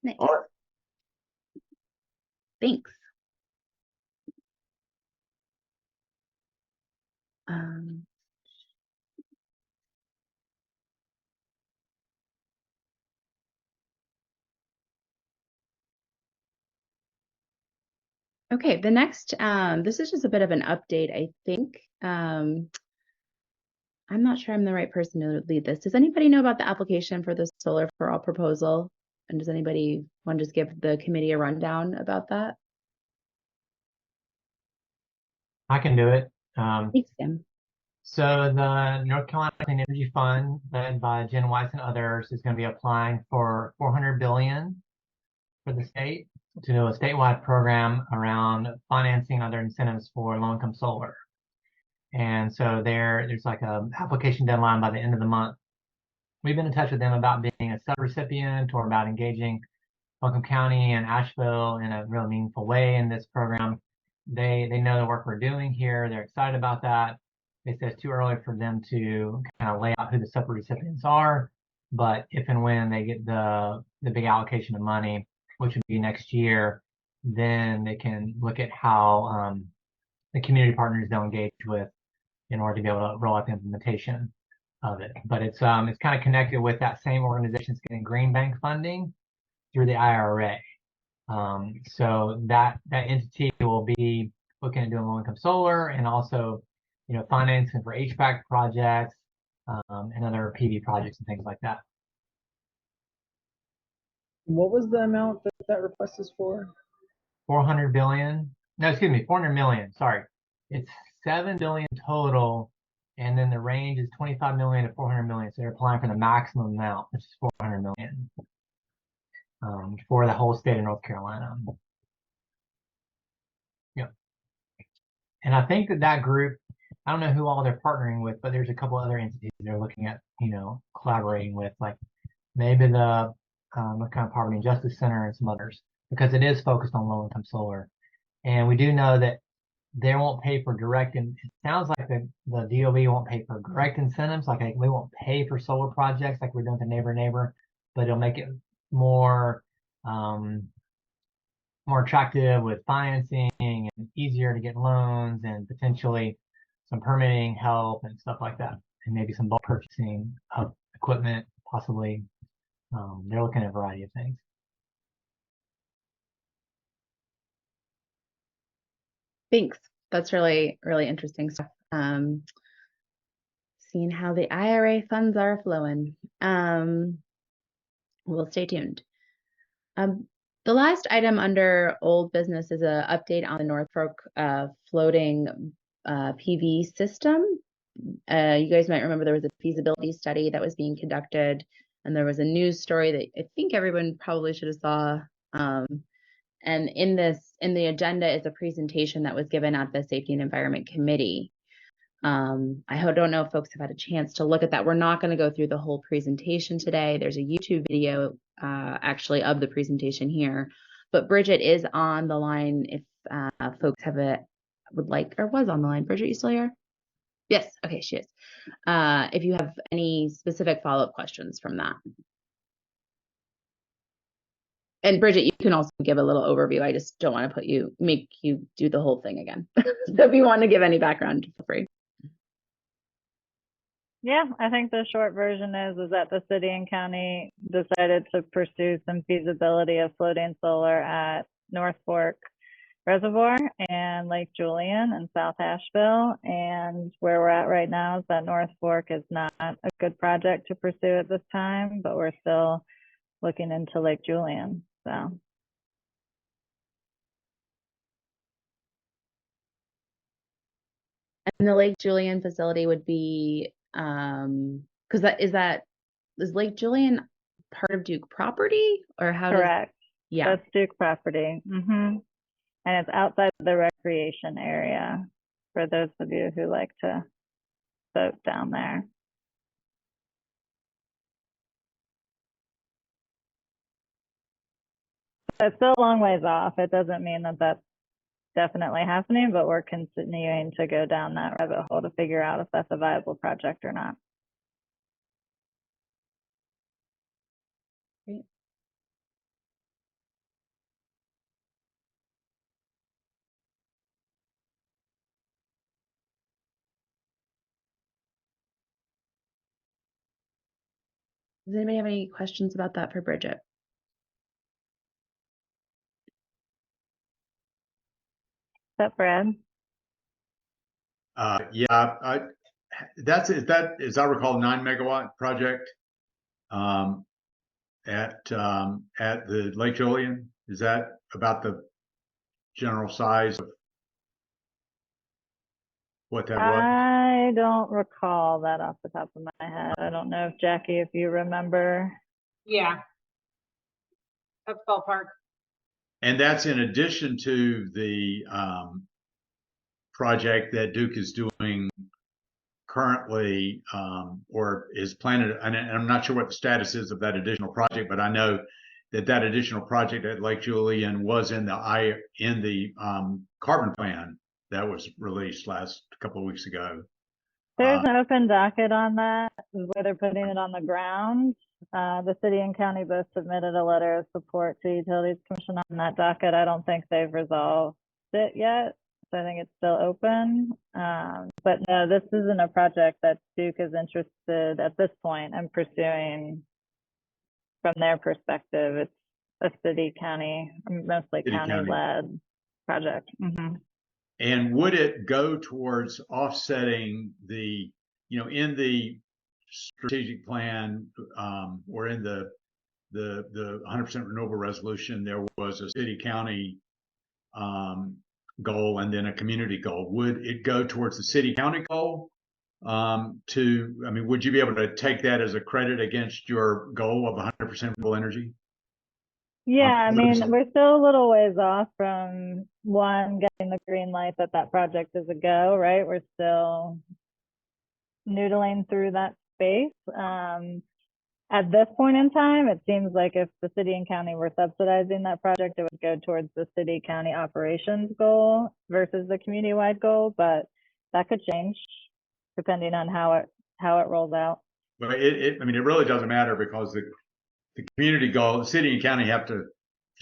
Nice. All right. Thanks. Okay, the next, this is just a bit of an update, I think. I'm not sure I'm the right person to lead this. Does anybody know about the application for the Solar for All proposal? And does anybody want to just give the committee a rundown about that? I can do it. Thanks, Tim. So the North Carolina Clean Energy Fund, led by Jen Weiss and others, is going to be applying for $400 billion for the state to do a statewide program around financing other incentives for low-income solar. And so there's like a application deadline by the end of the month. We've been in touch with them about being a subrecipient or about engaging Buncombe County and Asheville in a really meaningful way in this program. They know the work we're doing here. They're excited about that. They said it's too early for them to kind of lay out who the subrecipients are, but if and when they get the big allocation of money, which would be next year, then they can look at how the community partners they'll engage with in order to be able to roll out the implementation of it. But it's kind of connected with that same organization's getting Green Bank funding through the IRA. So that entity will be looking at doing low-income solar and also, you know, financing for HVAC projects and other PV projects and things like that. What was the amount that request is for? 400 billion. No, excuse me, 400 million. Sorry, it's 7 billion total, and then the range is 25 million to 400 million. So they're applying for the maximum amount, which is 400 million. For the whole state of North Carolina. Yeah. And I think that group, I don't know who all they're partnering with, but there's a couple other entities they're looking at, you know, collaborating with, like maybe the kind of Poverty and Justice Center and some others, because it is focused on low income solar. And we do know that they won't pay for direct, and it sounds like the DOE won't pay for direct incentives, like we won't pay for solar projects like we're doing with the neighbor, but it'll make it more more attractive with financing and easier to get loans and potentially some permitting help and stuff like that, and maybe some bulk purchasing of equipment, possibly. They're looking at a variety of things. Thanks. That's really, really interesting stuff. Seeing how the IRA funds are flowing. We'll stay tuned. The last item under old business is an update on the North Fork floating PV system. You guys might remember there was a feasibility study that was being conducted, and there was a news story that I think everyone probably should have saw. And in the agenda is a presentation that was given at the Safety and Environment Committee. don't know if folks have had a chance to look at that. We're not going to go through the whole presentation today. There's a YouTube video actually of the presentation here, but Bridget is on the line if folks would like, or was on the line. Bridget, you still here? Yes. Okay, she is. If you have any specific follow-up questions from that. And Bridget, you can also give a little overview. I just don't want to make you do the whole thing again. So if you want to give any background, feel free. Yeah, I think the short version is that the city and county decided to pursue some feasibility of floating solar at North Fork Reservoir and Lake Julian in South Asheville. And where we're at right now is that North Fork is not a good project to pursue at this time, but we're still looking into Lake Julian. So. And the Lake Julian facility would be, because is Lake Julian part of Duke property, or how? Correct. Yeah, That's Duke property. And it's outside the recreation area for those of you who like to boat down there. So it's still a long ways off. It doesn't mean that that's definitely happening, but we're continuing to go down that rabbit hole to figure out if that's a viable project or not. great. Does anybody have any questions about that for Bridget? Is that Brad? Yeah, that as I recall, 9 megawatt project at the Lake Julian. Is that about the general size of what that was? I don't recall that off the top of my head. I don't know if Jackie, if you remember. Yeah. That's ballpark. And that's in addition to the project that Duke is doing currently, or is planned. And I'm not sure what the status is of that additional project, but I know that additional project at Lake Julian was in the carbon plan that was released last couple of weeks ago. There's an open docket on that, where they're putting it on the ground. The city and county both submitted a letter of support to Utilities Commission on that docket. I don't think they've resolved it yet, so I think it's still open. But no, this isn't a project that Duke is interested at this point in pursuing from their perspective. It's a city county, mostly county-led project. And would it go towards offsetting the, in the strategic plan, or in the 100% renewable resolution, there was a city county goal and then a community goal. Would it go towards the city county goal? Would you be able to take that as a credit against your goal of 100% renewable energy? Yeah, we're still a little ways off from getting the green light that project is a go, right? We're still noodling through that space. At this point in time, it seems like if the city and county were subsidizing that project, it would go towards the city county operations goal versus the community-wide goal, but that could change depending on how it rolls out. But it really doesn't matter, because the community goal, the city and county have to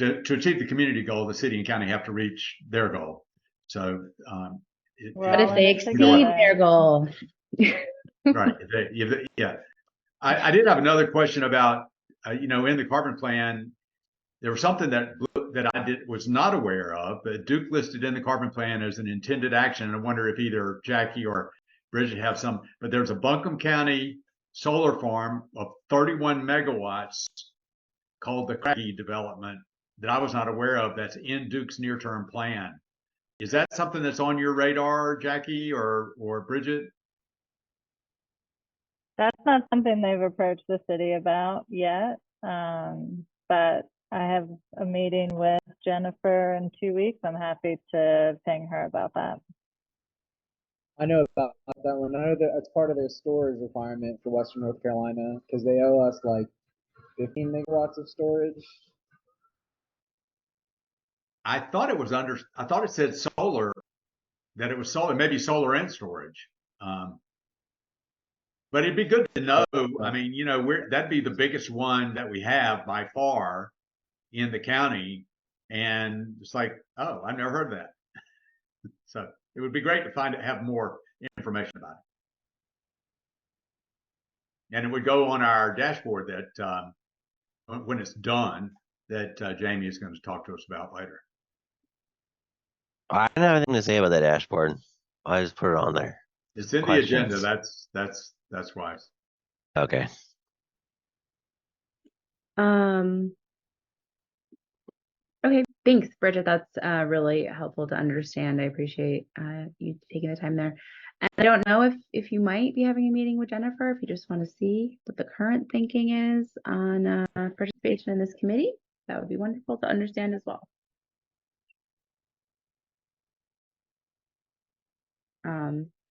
achieve the community goal, the city and county have to reach their goal. So, but if they exceed their goal, right? Yeah. I did have another question about, in the carbon plan, there was something that I was not aware of, but Duke listed in the carbon plan as an intended action. And I wonder if either Jackie or Bridget have some, but there's a Buncombe County solar farm of 31 megawatts called the Craggy development that I was not aware of, that's in Duke's near-term plan. Is that something that's on your radar, Jackie or Bridget? That's not something they've approached the city about yet, but I have a meeting with Jennifer in 2 weeks. I'm happy to ping her about that. I know about that one. I know that it's part of their storage requirement for Western North Carolina because they owe us like 15 megawatts of storage. I thought it said solar, that it was solar, maybe solar and storage. But it'd be good to know. I mean, that'd be the biggest one that we have by far in the county. And it's like, oh, I've never heard of that. So it would be great to have more information about it. And it would go on our dashboard that when it's done, that Jamie is going to talk to us about later. I don't have anything to say about that dashboard. I just put it on there. It's in Questions? the agenda. That's wise. Okay. Okay, thanks, Bridget. That's really helpful to understand. I appreciate you taking the time there. And I don't know if you might be having a meeting with Jennifer, if you just want to see what the current thinking is on participation in this committee. That would be wonderful to understand as well.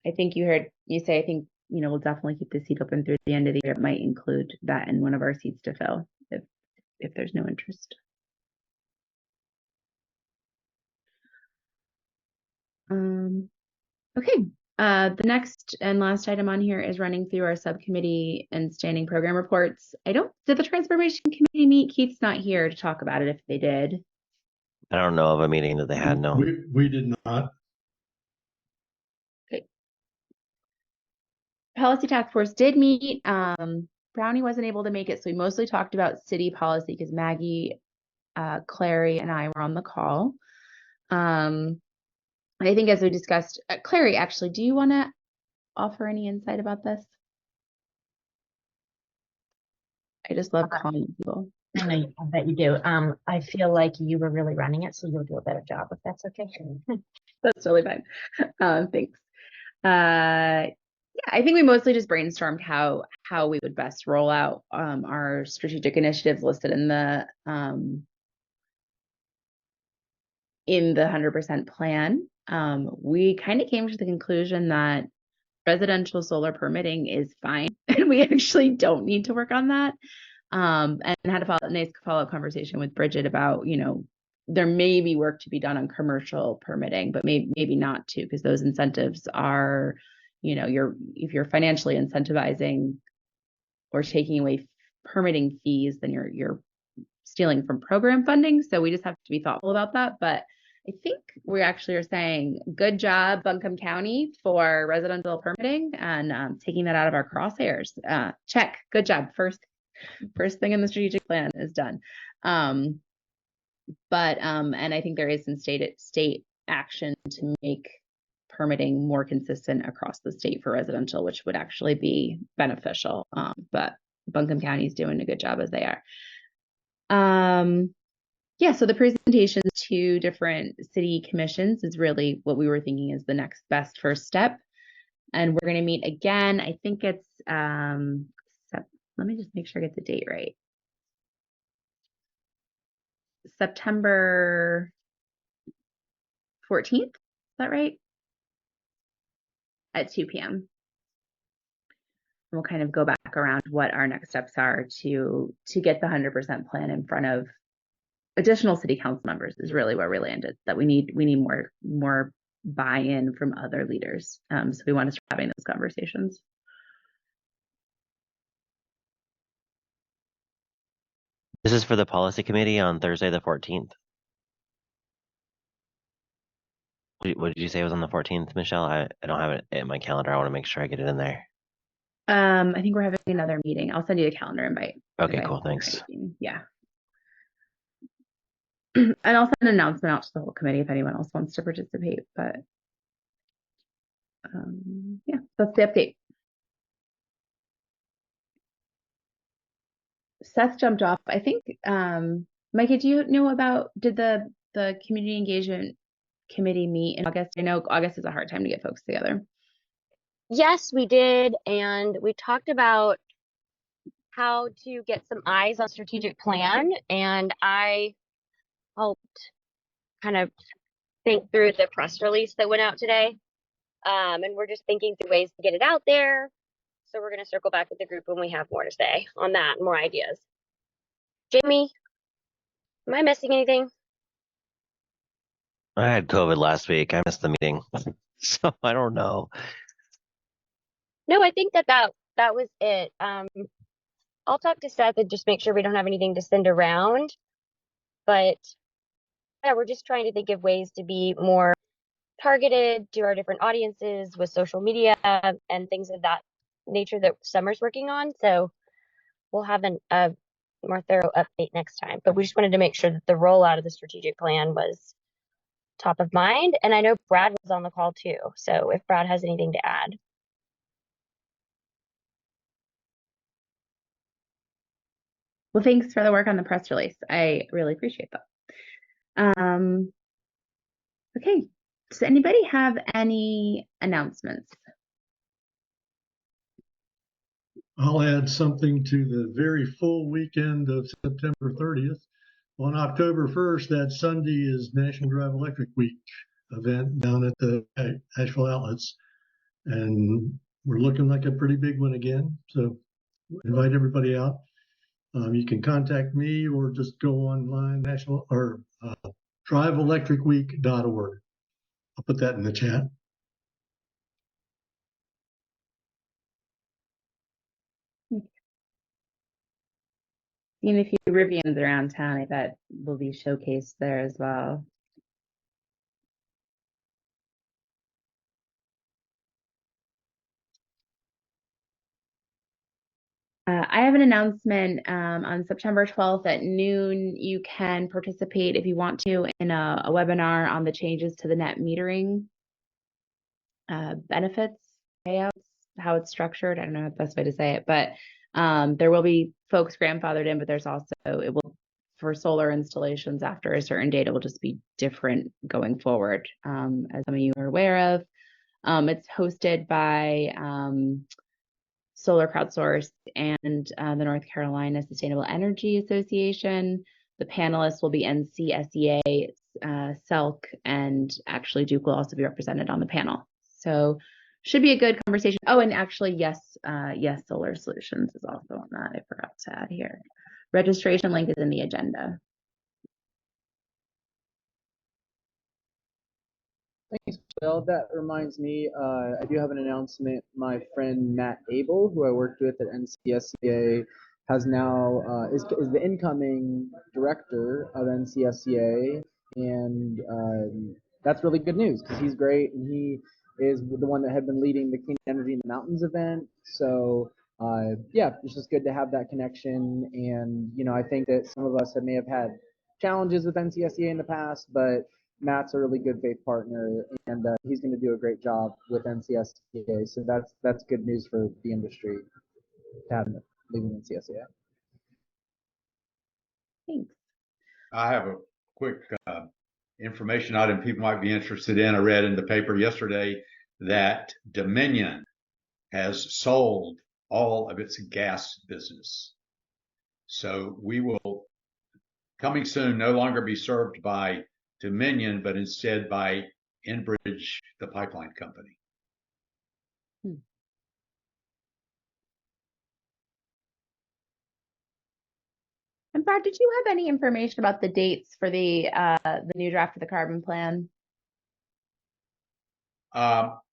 I think you heard you say, I think, we'll definitely keep the seat open through the end of the year. It might include that in one of our seats to fill if there's no interest. Okay. The next and last item on here is running through our subcommittee and standing program reports. Did the Transformation Committee meet? Keith's not here to talk about it if they did. I don't know of a meeting that they had, no. We did not. Okay. Policy Task Force did meet. Brownie wasn't able to make it, so we mostly talked about city policy because Maggie, Clary, and I were on the call. And I think as we discussed, Clary, actually, do you want to offer any insight about this? I just love calling people. I bet you do. I feel like you were really running it, so you'll do a better job if that's okay. That's really fine. Thanks. Yeah, I think we mostly just brainstormed how we would best roll out our strategic initiatives listed in the 100% plan. We kind of came to the conclusion that residential solar permitting is fine, and we actually don't need to work on that. And had a nice follow-up conversation with Bridget about, there may be work to be done on commercial permitting, but maybe not to, because those incentives are, if you're financially incentivizing or taking away permitting fees, then you're stealing from program funding. So we just have to be thoughtful about that. But I think we actually are saying, good job, Buncombe County, for residential permitting and taking that out of our crosshairs. Check, good job. First thing in the strategic plan is done. And I think there is some state action to make permitting more consistent across the state for residential, which would actually be beneficial. But Buncombe County is doing a good job as they are. Yeah, so the presentations to different city commissions is really what we were thinking is the next best first step. And we're going to meet again. I think it's, let me just make sure I get the date right. September 14th, is that right? At 2 p.m. We'll kind of go back around what our next steps are to get the 100% plan in front of additional city council members is really where we landed, that we need more buy-in from other leaders. So we want to start having those conversations. This is for the policy committee on Thursday the 14th. What did you say was on the 14th, Michelle? I don't have it in my calendar. I want to make sure I get it in there. I think we're having another meeting. I'll send you a calendar invite. Okay, cool. Thanks. Yeah. And I'll send an announcement out to the whole committee if anyone else wants to participate. But yeah, that's the update. Seth jumped off. I think, Micah, do you know did the community engagement committee meet in August? I know August is a hard time to get folks together. Yes, we did. And we talked about how to get some eyes on strategic plan. And I helped kind of think through the press release that went out today. And we're just thinking through ways to get it out there. So we're going to circle back with the group when we have more to say on that, more ideas. Jamie, am I missing anything? I had COVID last week. I missed the meeting, so I don't know. No, I think that was it. I'll talk to Seth and just make sure we don't have anything to send around. But yeah, we're just trying to think of ways to be more targeted to our different audiences with social media and things of that nature that Summer's working on. So we'll have a more thorough update next time. But we just wanted to make sure that the rollout of the strategic plan was top of mind. And I know Brad was on the call too. So if Brad has anything to add. Well, thanks for the work on the press release. I really appreciate that. Okay, does anybody have any announcements? I'll add something to the very full weekend of September 30th. On October 1st, that Sunday is National Drive Electric Week event down at the Asheville Outlets. And we're looking like a pretty big one again. So invite everybody out. You can contact me or just go online, driveelectricweek.org. I'll put that in the chat. Seeing a few Rivians around town, I bet will be showcased there as well. I have an announcement on September 12th at noon. You can participate if you want to in a webinar on the changes to the net metering benefits, payouts, how it's structured. I don't know the best way to say it, but there will be folks grandfathered in, but there's also, it will, for solar installations after a certain date, it will just be different going forward, as some of you are aware of. It's hosted by Solar Crowdsource and the North Carolina Sustainable Energy Association. The panelists will be NCSEA, SELC, and actually Duke will also be represented on the panel. So should be a good conversation. Oh, and actually, yes, Solar Solutions is also on that. I forgot to add here. Registration link is in the agenda. Thanks, Bill. That reminds me, I do have an announcement. My friend Matt Abel, who I worked with at NCSEA, has now is the incoming director of NCSEA, and that's really good news because he's great and he is the one that had been leading the Clean Energy in the Mountains event. So yeah, it's just good to have that connection. And you know, I think that some of us may have had challenges with NCSEA in the past, but Matt's a really good faith partner, and he's going to do a great job with NCSEA. So that's good news for the industry to have him leaving NCSEA. Thanks. I have a quick information item people might be interested in. I read in the paper yesterday that Dominion has sold all of its gas business. So we will, coming soon, no longer be served by Dominion, but instead by Enbridge, the pipeline company. And Brad, did you have any information about the dates for the new draft of the carbon plan? Well,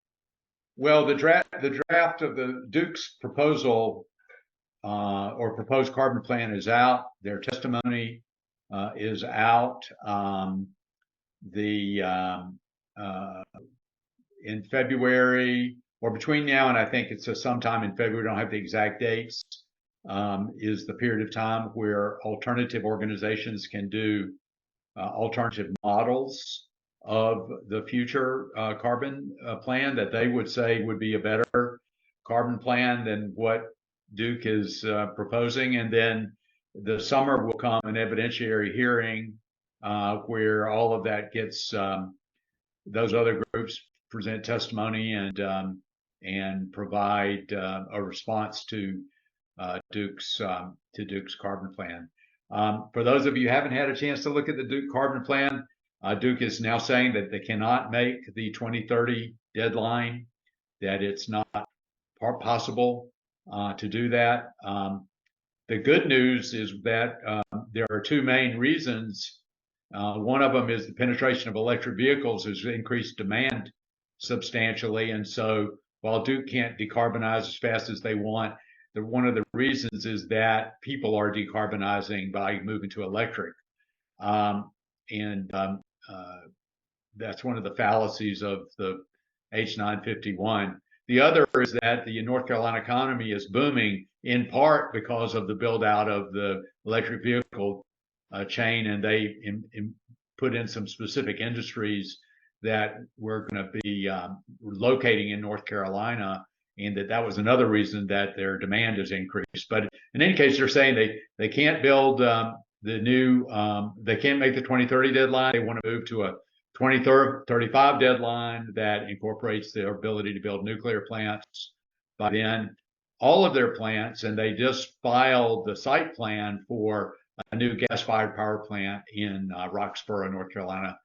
the draft of the Duke's proposal or proposed carbon plan is out. Their testimony is out. In February, or between now and I think it's sometime in February, don't have the exact dates, is the period of time where alternative organizations can do alternative models of the future carbon plan that they would say would be a better carbon plan than what Duke is proposing. And then the summer will come an evidentiary hearing where all of that gets, those other groups present testimony and provide a response to Duke's carbon plan. For those of you who haven't had a chance to look at the Duke carbon plan, Duke is now saying that they cannot make the 2030 deadline, that it's not possible to do that. The good news is that there are two main reasons. One of them is the penetration of electric vehicles has increased demand substantially. And so while Duke can't decarbonize as fast as they want, one of the reasons is that people are decarbonizing by moving to electric. That's one of the fallacies of the H951. The other is that the North Carolina economy is booming in part because of the build out of the electric vehicle chain, and they put in some specific industries that we're going to be locating in North Carolina, and that was another reason that their demand has increased. But in any case, they're saying they can't build they can't make the 2030 deadline. They want to move to a 2035 deadline that incorporates their ability to build nuclear plants by then. All of their plants, and they just filed the site plan for a new gas-fired power plant in Roxboro, North Carolina,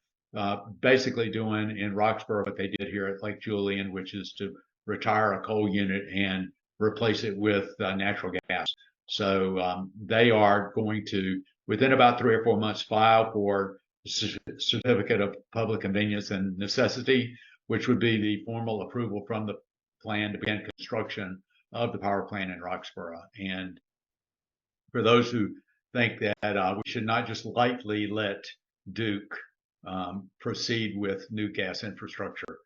basically doing in Roxboro what they did here at Lake Julian, which is to retire a coal unit and replace it with natural gas. So they are going to, within about 3 or 4 months, file for certificate of public convenience and necessity, which would be the formal approval from the plan to begin construction of the power plant in Roxboro. And for those who think that we should not just lightly let Duke proceed with new gas infrastructure,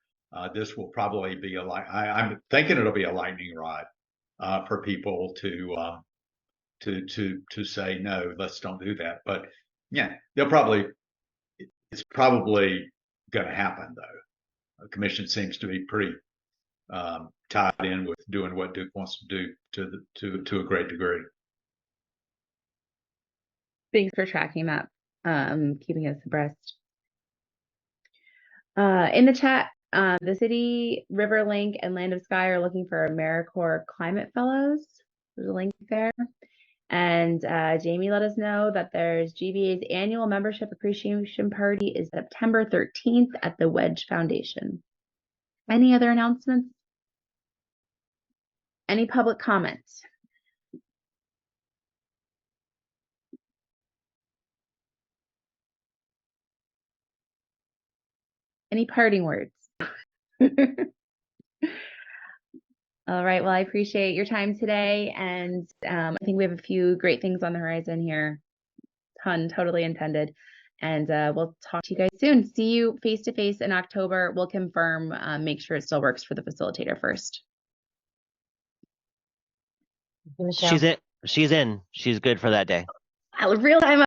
this will probably be I'm thinking it'll be a lightning rod for people to say no, let's don't do that. But yeah, it's probably going to happen though. The commission seems to be pretty tied in with doing what Duke wants to do to a great degree. Thanks for tracking that, keeping us abreast. In the chat, the City, Riverlink, and Land of Sky are looking for AmeriCorps Climate Fellows. There's a link there. And Jamie let us know that there's GVA's annual membership appreciation party is September 13th at the Wedge Foundation. Any other announcements? Any public comments? Any parting words? All right, well, I appreciate your time today, and I think we have a few great things on the horizon here. Pun totally intended. And we'll talk to you guys soon. See you face-to-face in October. We'll confirm, make sure it still works for the facilitator first. She's in. She's good for that day. Real time